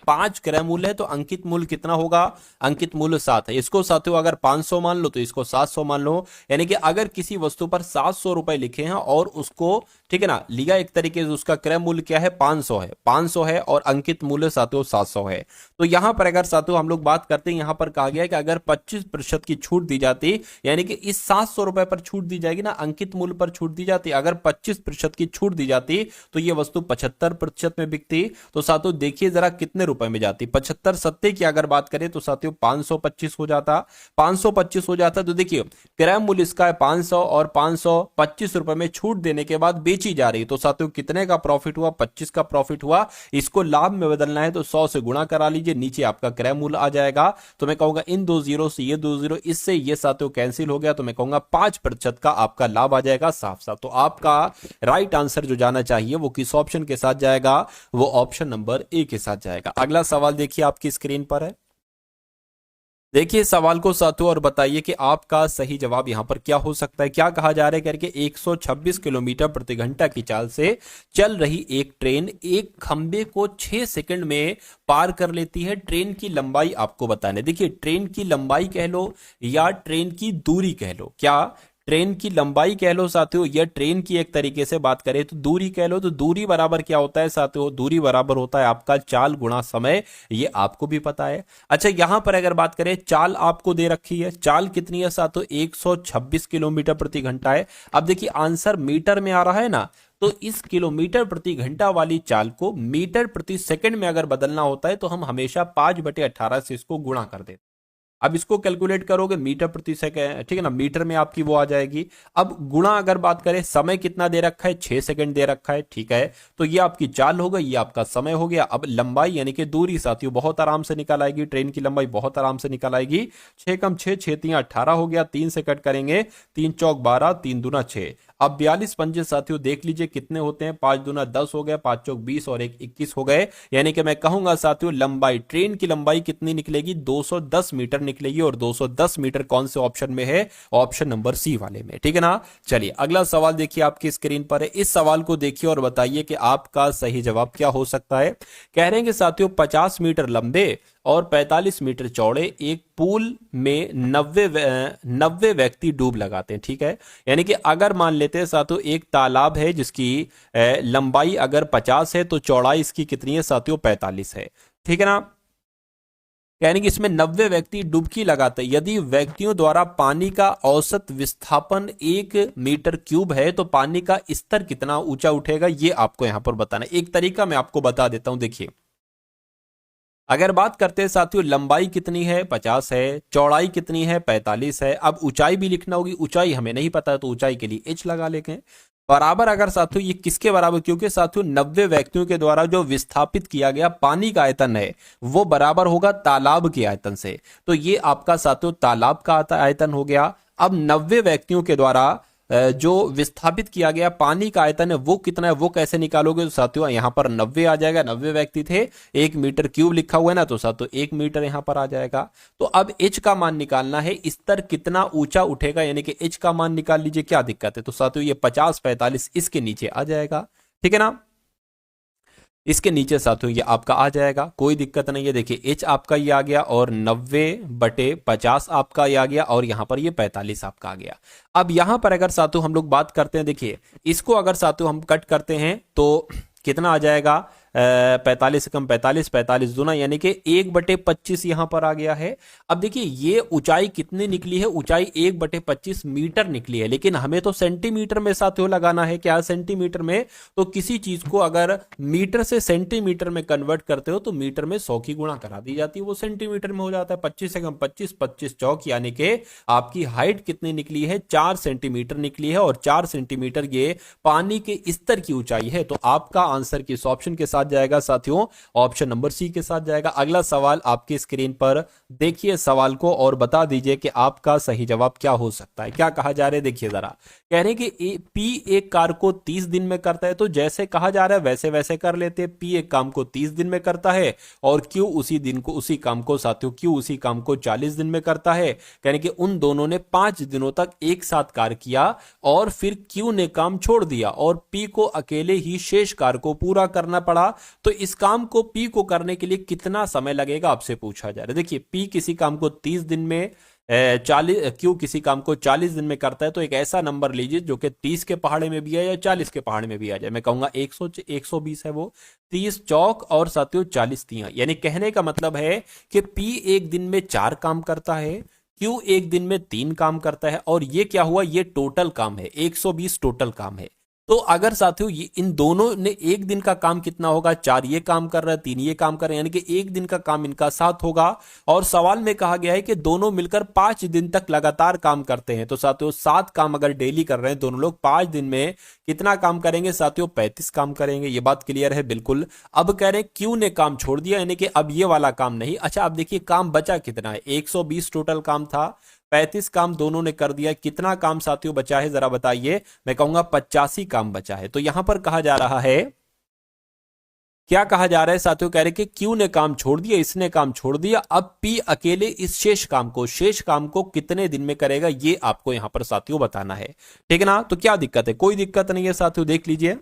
5 क्रय मूल्य है तो अंकित मूल्य कितना होगा, अंकित मूल्य 7 है। इसको साथियों अगर 500 मान लो तो इसको 700 मान लो, यानी कि अगर किसी वस्तु पर 700 रुपए लिखे हैं और उसको, ठीक है ना, लिया एक तरीके से, उसका क्रय मूल्य क्या है 500 है, 500 है और अंकित मूल्य साथियों 700 है। तो यहां पर अगर साथियों हम लोग बात करते हैं, यहां पर कहा गया है कि अगर 25% की छूट दी जाती, यानी कि इस 700 रुपए पर छूट दी जाएगी ना, अंकित मूल्य पर छूट दी जाती, अगर 25% की छूट दी जाती तो ये वस्तु 75% में बिकती। तो साथियों देखिए जरा कितने रुपए में जाती, 75 सत्ते की अगर बात करें तो साथियों 525 हो जाता, 525 हो जाता। तो देखिए क्रय मूल्य इसका है 500 और 525 रुपए में छूट देने के बाद बेची जा रही, तो साथियों कितने का प्रॉफिट हुआ, 25 का प्रॉफिट हुआ। इसको लाभ में बदलना है तो 100 से गुणा करा लीजिए, नीचे आपका क्रय मूल्य आ जाएगा। तो मैं कहूंगा इन दो जीरो से ये दो जीरो, इससे ये साथियों कैंसिल हो गया, तो मैं कहूंगा 5% का आपका लाभ आ जाएगा साफ साफ। तो आपका राइट आंसर जो जाना चाहिए वो किस ऑप्शन के साथ जाएगा, वो ऑप्शन नंबर ए के साथ जाएगा। अगला सवाल देखिए आपकी स्क्रीन पर है, देखिए सवाल को साथियों और बताइए कि आपका सही जवाब यहां पर क्या हो सकता है। क्या कहा जा रहा है करके 126 किलोमीटर प्रति घंटा की चाल से चल रही एक ट्रेन एक खंबे को 6 सेकंड में पार कर लेती है। ट्रेन की लंबाई आपको बताने, देखिए ट्रेन की लंबाई कह लो या ट्रेन की दूरी कह लो, क्या ट्रेन की लंबाई कह लो साथियों या ट्रेन की एक तरीके से बात करें तो दूरी कह लो, तो दूरी बराबर क्या होता है साथियों, दूरी बराबर होता है आपका चाल गुणा समय, ये आपको भी पता है। अच्छा यहां पर अगर बात करें चाल आपको दे रखी है, चाल कितनी है साथियों 126 किलोमीटर प्रति घंटा है। अब देखिए आंसर मीटर में आ रहा है ना, तो इस किलोमीटर प्रति घंटा वाली चाल को मीटर प्रति सेकंड में अगर बदलना होता है तो हम हमेशा 5/18 से इसको गुणा कर देते। अब इसको कैलकुलेट करोगे मीटर प्रति सेकंड, ठीक है ना, मीटर में आपकी वो आ जाएगी। अब गुणा अगर बात करें, समय कितना दे रखा है 6 सेकंड दे रखा है, ठीक है, तो ये आपकी चाल हो गई, ये आपका समय हो गया। अब लंबाई यानी कि दूरी साथियों बहुत आराम से निकल आएगी, ट्रेन की लंबाई बहुत आराम से निकल आएगी। 6 कम 6, 6 3 18 हो गया, 3 से कट करेंगे, 3 चौक 12, 3 दूना 6। अब 42 पंजे साथियों देख लीजिए कितने होते हैं, 5 दूना 10 हो गया, 5 चौक 20 और 1 21 हो गए। यानी कि मैं कहूंगा साथियों लंबाई, ट्रेन की लंबाई कितनी निकलेगी 210 मीटर निकलेगी, और 210 मीटर कौन से ऑप्शन में है, ऑप्शन नंबर सी वाले में, ठीक है ना। चलिए अगला सवाल देखिए आपकी स्क्रीन पर है, इस सवाल को देखिए और बताइए कि आपका सही जवाब क्या हो सकता है। कह रहे हैं कि साथियों 50 मीटर लंबे और 45 मीटर चौड़े एक पूल में 90 व्यक्ति डूब लगाते हैं, ठीक है। यानी कि अगर मान लेते हैं साथियों एक तालाब है जिसकी लंबाई अगर 50 है तो चौड़ाई इसकी कितनी है साथियों 45 है, ठीक है ना। यानी कि इसमें 90 व्यक्ति डुबकी लगाते हैं। यदि व्यक्तियों द्वारा पानी का औसत विस्थापन 1 मीटर क्यूब है तो पानी का स्तर कितना ऊंचा उठेगा, ये आपको यहां पर बताना है। एक तरीका मैं आपको बता देता हूं, देखिए अगर बात करते हैं साथियों लंबाई कितनी है 50 है, चौड़ाई कितनी है 45 है, अब ऊंचाई भी लिखना होगी, ऊंचाई हमें नहीं पता है तो ऊंचाई के लिए एच लगा लेंगे। बराबर अगर साथियों ये किसके बराबर, क्योंकि साथियों 90 व्यक्तियों के द्वारा जो विस्थापित किया गया पानी का आयतन है वो बराबर होगा तालाब के आयतन से, तो ये आपका साथियों तालाब का आयतन हो गया। अब 90 व्यक्तियों के द्वारा जो विस्थापित किया गया पानी का आयतन है वो कितना है, वो कैसे निकालोगे, तो साथियों यहां पर 90 आ जाएगा, 90 व्यक्ति थे, 1 मीटर क्यूब लिखा हुआ है ना, तो साथियों 1 मीटर यहां पर आ जाएगा। तो अब एच का मान निकालना है, स्तर कितना ऊंचा उठेगा, यानी कि एच का मान निकाल लीजिए, क्या दिक्कत है। तो साथियों ये 50 45 इसके नीचे आ जाएगा, ठीक है ना, इसके नीचे साथियों ये आपका आ जाएगा, कोई दिक्कत नहीं है। देखिए एच आपका ये आ गया और 90/50 आपका ये आ गया और यहां पर ये 45 आपका आ गया। अब यहां पर अगर साथियों हम लोग बात करते हैं, देखिए इसको अगर साथियों हम कट करते हैं तो कितना आ जाएगा, 45 से कम 45, 45 दूना यानी कि 1/25 यहां पर आ गया है। अब देखिए ये ऊंचाई कितनी निकली है, ऊंचाई 1/25 मीटर निकली है, लेकिन हमें तो सेंटीमीटर में साथियों लगाना है, क्या सेंटीमीटर में। तो किसी चीज को अगर मीटर से सेंटीमीटर में कन्वर्ट करते हो तो मीटर में 100 की गुणा करा दी जाती है, वो सेंटीमीटर में हो जाता है। 25 से कम 25, 25 चौक यानी कि आपकी हाइट कितनी निकली है 4 सेंटीमीटर निकली है, और 4 सेंटीमीटर ये पानी के स्तर की ऊंचाई है। तो आपका आंसर किस ऑप्शन के साथ जाएगा साथियों, ऑप्शन नंबर सी के साथ जाएगा। अगला सवाल आपकी स्क्रीन पर देखिए सवाल को और बता दीजिए कि आपका सही जवाब क्या हो सकता है। क्या कहा जा रहा है देखिए जरा, कह रहे हैं कि पी एक कार्य को 30 दिन में करता है, तो जैसे कहा जा रहा है वैसे वैसे कर लेते हैं। पी एक काम को 30 दिन में करता है और क्यू उसी काम को साथियों क्यू उसी काम को 40 दिन में करता है। कहने कि उन दोनों ने 5 दिनों तक एक साथ कार्य किया और फिर क्यू ने काम छोड़ दिया और पी को अकेले ही शेष कार्य को पूरा करना पड़ा। तो इस काम को पी को करने के लिए कितना समय लगेगा आपसे पूछा जा रहा है। देखिए पी किसी काम को 30 दिन में 40 क्यों किसी काम को 40 दिन में करता है, तो एक ऐसा नंबर लीजिए जो कि 30 के पहाड़े में भी है या 40 के पहाड़े में भी आ जाए। मैं कहूंगा 120 है वो, 30 चौक और साथियों 40 तिया, यानी कहने का मतलब है कि पी एक दिन में 4 काम करता है, क्यू एक दिन में 3 काम करता है, और ये क्या हुआ, ये टोटल काम है, 120 टोटल काम है। तो अगर साथियों इन दोनों ने एक दिन का काम कितना होगा, 4 ये काम कर रहा है, 3 ये काम कर रहे हैं, यानी कि एक दिन का काम इनका 7 होगा। और सवाल में कहा गया है कि दोनों मिलकर 5 दिन तक लगातार काम करते हैं। तो साथियों 7 काम अगर डेली कर रहे हैं दोनों लोग, 5 दिन में कितना काम करेंगे साथियों, 35 काम करेंगे। ये बात क्लियर है बिल्कुल। अब कह रहे हैं क्यू ने काम छोड़ दिया, यानी कि अब ये वाला काम नहीं। अच्छा अब देखिए काम बचा कितना है, 120 टोटल काम था, 35 काम दोनों ने कर दिया, कितना काम साथियों बचा है जरा बताइए। मैं कहूंगा 85 काम बचा है। तो यहां पर कहा जा रहा है, क्या कहा जा रहा है साथियों, कह रहे कि क्यू ने काम छोड़ दिया, इसने काम छोड़ दिया, अब पी अकेले इस शेष काम को कितने दिन में करेगा, ये आपको यहां पर साथियों बताना है। ठीक है ना, तो क्या दिक्कत है, कोई दिक्कत नहीं है साथियों, देख लीजिए।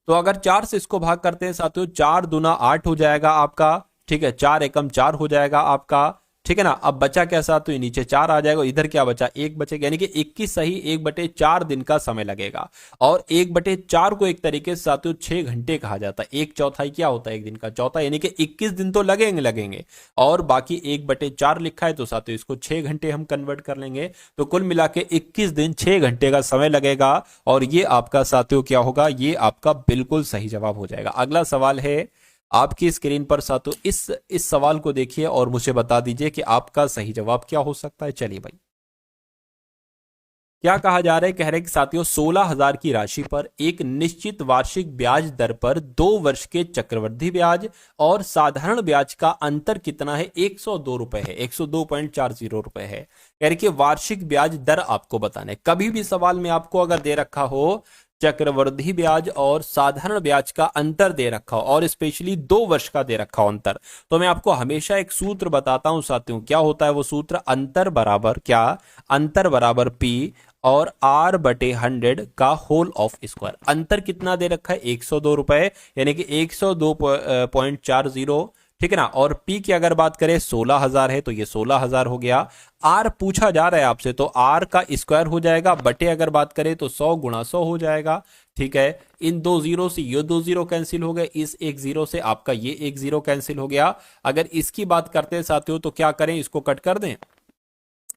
तो अगर 4 से इसको भाग करते हैं साथियों, 4 दूना 8 हो जाएगा आपका, ठीक है, 4 एकम 4 हो जाएगा आपका, ठीक है ना। अब बचा कैसा, तो ये नीचे 4 आ जाएगा, इधर क्या बचा, 1 बचेगा, यानी कि 21 सही 1/4 दिन का समय लगेगा। और 1/4 को एक तरीके से साथियों 6 घंटे कहा जाता है। 1/4 क्या होता है एक दिन का, चौथा, यानी कि 21 दिन तो लगेंगे और बाकी 1/4 लिखा है, तो साथियों इसको 6 घंटे हम कन्वर्ट कर लेंगे, तो कुल मिला के 21 दिन 6 घंटे का समय लगेगा। और ये आपका साथियों क्या होगा, ये आपका बिल्कुल सही जवाब हो जाएगा। अगला सवाल है आपकी स्क्रीन पर साथियों, इस सवाल को देखिए और मुझे बता दीजिए कि आपका सही जवाब क्या हो सकता है। चलिए भाई, क्या कहा जा रहा है, कह रहे हैं कि साथियों 16,000 की राशि पर एक निश्चित वार्षिक ब्याज दर पर 2 वर्ष के चक्रवृद्धि ब्याज और साधारण ब्याज का अंतर कितना है, 102 रुपए है, 102.40 रुपए है। कह रहे कि वार्षिक ब्याज दर आपको बताना है। कभी भी सवाल में आपको अगर दे रखा हो चक्रवृद्धि ब्याज और साधारण ब्याज का अंतर दे रखा हो, और स्पेशली 2 वर्ष का दे रखा हो अंतर, तो मैं आपको हमेशा एक सूत्र बताता हूं साथियों। क्या होता है वो सूत्र, अंतर बराबर क्या, अंतर बराबर पी और R/100 का होल ऑफ स्क्वायर। अंतर कितना दे रखा है, 102 रुपए, यानी कि 102.40, ठीक है ना। और पी की अगर बात करें 16,000 है, तो ये 16,000 हो गया। आर पूछा जा रहा है आपसे, तो आर का स्क्वायर हो जाएगा, बटे अगर बात करें तो 100 गुणा 100 हो जाएगा। ठीक है, इन 2 जीरो से ये 2 जीरो कैंसिल हो गए, इस 1 जीरो से आपका ये 1 जीरो कैंसिल हो गया। अगर इसकी बात करते हैं साथियों, तो क्या करें, इसको कट कर दें,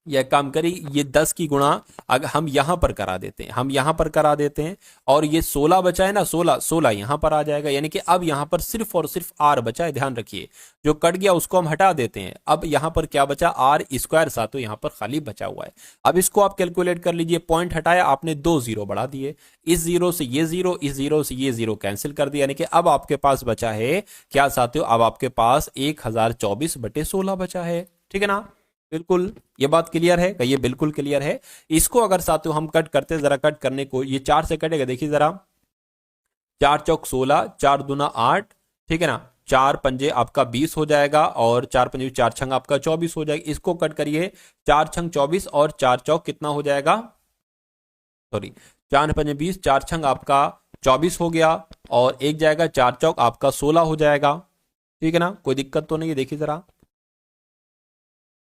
यह काम करें, ये 10 की गुणा अगर हम यहां पर करा देते हैं, हम यहां पर करा देते हैं, और ये 16 बचा है ना, 16 यहां पर आ जाएगा, यानी कि अब यहां पर सिर्फ और सिर्फ आर बचा है। ध्यान रखिए, जो कट गया उसको हम हटा देते हैं। अब यहां पर क्या बचा, आर स्क्वायर साथियों यहां पर खाली बचा हुआ है। अब इसको आप कैलकुलेट कर लीजिए, पॉइंट हटाया आपने, 2 जीरो बढ़ा दिए, इस जीरो से ये जीरो, इस जीरो से ये जीरो कैंसिल कर दिया, यानी कि अब आपके पास बचा है क्या साथियों, अब आपके पास 1024/16 बचा है। ठीक है ना, बिल्कुल ये बात क्लियर है, ये बिल्कुल क्लियर है। इसको अगर साथियों हम कट करते हैं, जरा कट करने को, ये 4 से कटेगा, देखिए जरा, 4 चौक 16, 4 दूना 8, ठीक है ना, 4 पंजे आपका 20 हो जाएगा, और 4 पंजे 4 छंग आपका 24 हो जाएगा। इसको कट करिए, 4 छंग 24 और 4 चौक कितना हो जाएगा, सॉरी, 4 पंजे 20, 4 छंग आपका 24 हो गया, और एक जाएगा 4 चौक आपका 16 हो जाएगा। ठीक है ना, कोई दिक्कत तो नहीं है, देखिए जरा,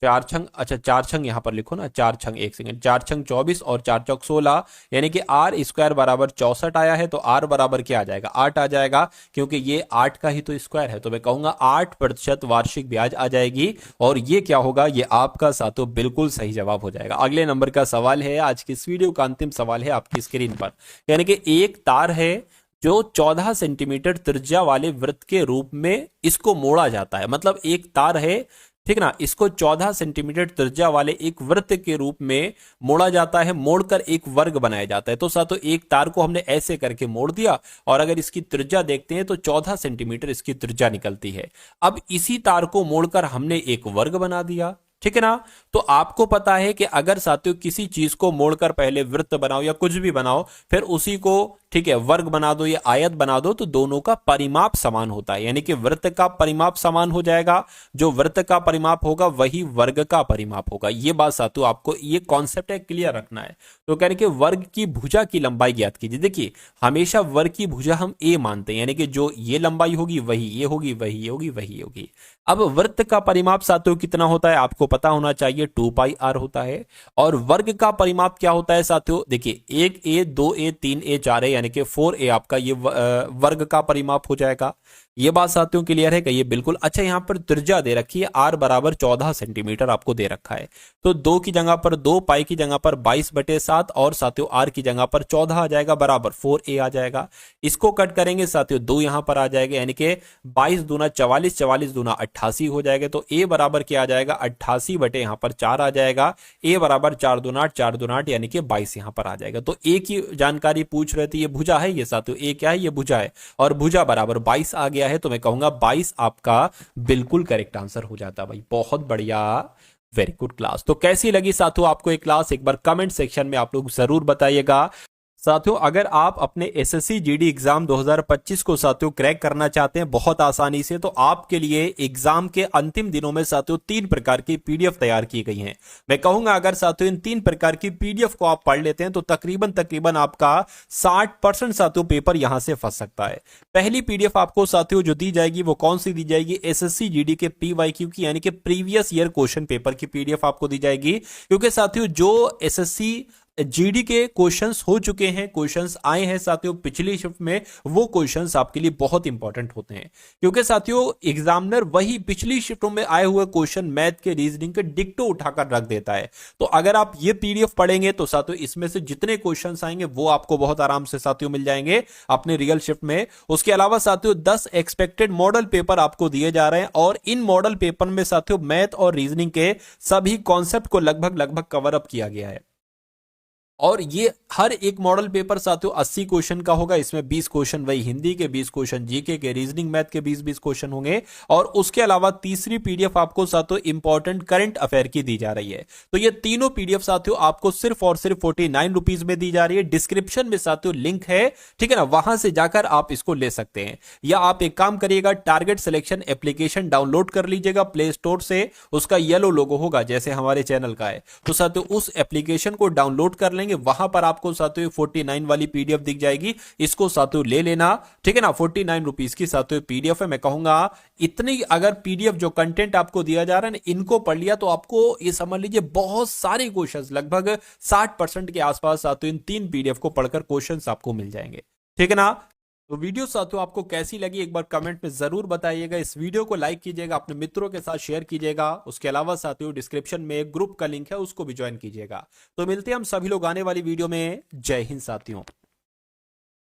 4 छंग, अच्छा 4 छंग यहां पर लिखो ना, 4 छंग, एक सेकंड, 4 छंग 24 और 4 चौक 16, यानी कि आर स्क्वायर बराबर 64 आया है, तो आर बराबर क्या आ जाएगा, 8 आ जाएगा, क्योंकि ये 8 का ही तो स्क्वायर है। तो मैं कहूंगा 8% वार्षिक ब्याज आ जाएगी, और ये क्या होगा, ये आपका साथियों बिल्कुल सही जवाब हो जाएगा। अगले नंबर का सवाल है, आज की इस वीडियो का अंतिम सवाल है आपकी स्क्रीन पर, यानी कि एक तार है जो 14 सेंटीमीटर त्रिज्या वाले वृत्त के रूप में इसको मोड़ा जाता है। मतलब एक तार है, ठीक ना, इसको 14 सेंटीमीटर त्रिज्या वाले एक वृत्त के रूप में मोड़ा जाता है, मोड़कर एक वर्ग बनाया जाता है। तो साथियों एक तार को हमने ऐसे करके मोड़ दिया, और अगर इसकी त्रिज्या देखते हैं तो 14 सेंटीमीटर इसकी त्रिज्या निकलती है। अब इसी तार को मोड़कर हमने एक वर्ग बना दिया, ठीक है ना। तो आपको पता है कि अगर साथियों किसी चीज को मोड़कर पहले वृत्त बनाओ या कुछ भी बनाओ, फिर उसी को ठीक है, वर्ग बना दो या आयत बना दो, तो दोनों का परिमाप समान होता है, यानी कि वृत्त का परिमाप समान हो जाएगा, जो वृत्त का परिमाप होगा वही वर्ग का परिमाप होगा। ये बात साथियों आपको ये कॉन्सेप्ट है क्लियर रखना है। तो कह रहे कि वर्ग की भुजा की लंबाई ज्ञात कीजिए। देखिए हमेशा वर्ग की भुजा हम ए मानते हैं, यानी कि जो ये लंबाई होगी वही ये होगी, वही ये होगी, वही होगी। अब वृत्त का परिमाप साथियों कितना होता है आपको पता होना चाहिए, 2πr होता है। और वर्ग का परिमाप क्या होता है साथियों, देखिए 1a 2a 3a 4a यानी कि 4a आपका ये वर्ग का परिमाप हो जाएगा। ये बात साथियों क्लियर है कि ये बिल्कुल। अच्छा यहाँ पर त्रिज्या दे रखी है r बराबर 14 सेंटीमीटर आपको दे रखा है, तो 2 की जगह पर 2, पाई की जगह पर 22/7 और साथियों r की जगह पर 14 आ जाएगा, बराबर 4a आ जाएगा। इसको कट करेंगे साथियों 2 यहाँ पर आ जाएगा, यानी कि 22 दूना 44, 44 दूना 88 हो जाएगा। तो a बराबर क्या आ जाएगा, 88 बटे यहाँ पर 4 आ जाएगा। a बराबर 4 दूना 8, 4 दूना 8 यानी कि 22 यहाँ पर आ जाएगा। तो a की जानकारी पूछ रहे थे, ये भुजा है, ये साथियों a क्या है, ये भुजा है, और भुजा बराबर 22 आ गया है, तो मैं कहूंगा 22 आपका बिल्कुल करेक्ट आंसर हो जाता है भाई। बहुत बढ़िया, वेरी गुड क्लास। तो कैसी लगी साथियों आपको एक क्लास, एक बार कमेंट सेक्शन में आप लोग जरूर बताइएगा। साथियों अगर आप अपने एसएससी जीडी एग्जाम 2025 को साथियों क्रैक करना चाहते हैं बहुत आसानी से, तो आपके लिए एग्जाम के अंतिम दिनों में साथियों 3 प्रकार की पीडीएफ तैयार की गई हैं। मैं कहूंगा अगर साथियों इन 3 प्रकार की पीडीएफ को आप पढ़ लेते हैं तो तकरीबन आपका 60% साथियों पेपर यहां से फंस सकता है। पहली पीडीएफ आपको साथियों जो दी जाएगी वो कौन सी दी जाएगी, एसएससी जीडी के पीवाईक्यू की, यानी कि प्रीवियस ईयर क्वेश्चन पेपर की पीडीएफ आपको दी जाएगी। क्योंकि साथियों जो एसएससी जीडी के क्वेश्चंस हो चुके हैं, क्वेश्चंस आए हैं साथियों पिछली शिफ्ट में, वो क्वेश्चंस आपके लिए बहुत इंपॉर्टेंट होते हैं। क्योंकि साथियों एग्जामिनर वही पिछली शिफ्टों में आए हुए क्वेश्चन मैथ के, रीजनिंग के डिक्टो उठाकर रख देता है। तो अगर आप ये पीडीएफ पढ़ेंगे तो साथियों इसमें से जितने क्वेश्चंस आएंगे वो आपको बहुत आराम से साथियों मिल जाएंगे अपने रियल शिफ्ट में। उसके अलावा साथियों 10 एक्सपेक्टेड मॉडल पेपर आपको दिए जा रहे हैं, और इन मॉडल पेपर में साथियों मैथ और रीजनिंग के सभी कॉन्सेप्ट को लगभग कवर अप किया गया है। और ये हर एक मॉडल पेपर साथियों 80 क्वेश्चन का होगा। इसमें 20 क्वेश्चन वही हिंदी के, 20 क्वेश्चन जीके के, रीजनिंग मैथ के 20-20 क्वेश्चन होंगे। और उसके अलावा तीसरी पीडीएफ आपको साथियों इंपॉर्टेंट करंट अफेयर की दी जा रही है। तो ये तीनों पीडीएफ साथियों आपको सिर्फ और सिर्फ 49 रुपीज में दी जा रही है। डिस्क्रिप्शन में साथियों लिंक है, ठीक है ना, वहां से जाकर आप इसको ले सकते हैं। या आप एक काम करिएगा, टारगेट सिलेक्शन एप्लीकेशन डाउनलोड कर लीजिएगा प्ले स्टोर से, उसका येलो लोगो होगा जैसे हमारे चैनल का है, तो साथियों उस एप्लीकेशन को डाउनलोड कर लेंगे, वहां पर आपको साथियों 49 वाली पीडीएफ दिख जाएगी। इसको साथियों ले लेना, ठीक है ना, 49 रुपीज की साथियों पीडीएफ है। मैं कहूंगा इतनी अगर पीडीएफ जो कंटेंट आपको दिया जा रहा है ना, इनको पढ़ लिया तो आपको ये समझ लीजिए बहुत सारे क्वेश्चंस, लगभग 60% के आसपास साथियों इन 3 पीडीएफ को पढ़कर क्वेश्चंस आपको मिल जाएंगे, ठीक है ना। तो वीडियो साथियों आपको कैसी लगी एक बार कमेंट में जरूर बताइएगा। इस वीडियो को लाइक कीजिएगा, अपने मित्रों के साथ शेयर कीजिएगा। उसके अलावा साथियों डिस्क्रिप्शन में एक ग्रुप का लिंक है, उसको भी ज्वाइन कीजिएगा। तो मिलते हैं हम सभी लोग आने वाली वीडियो में। जय हिंद साथियों।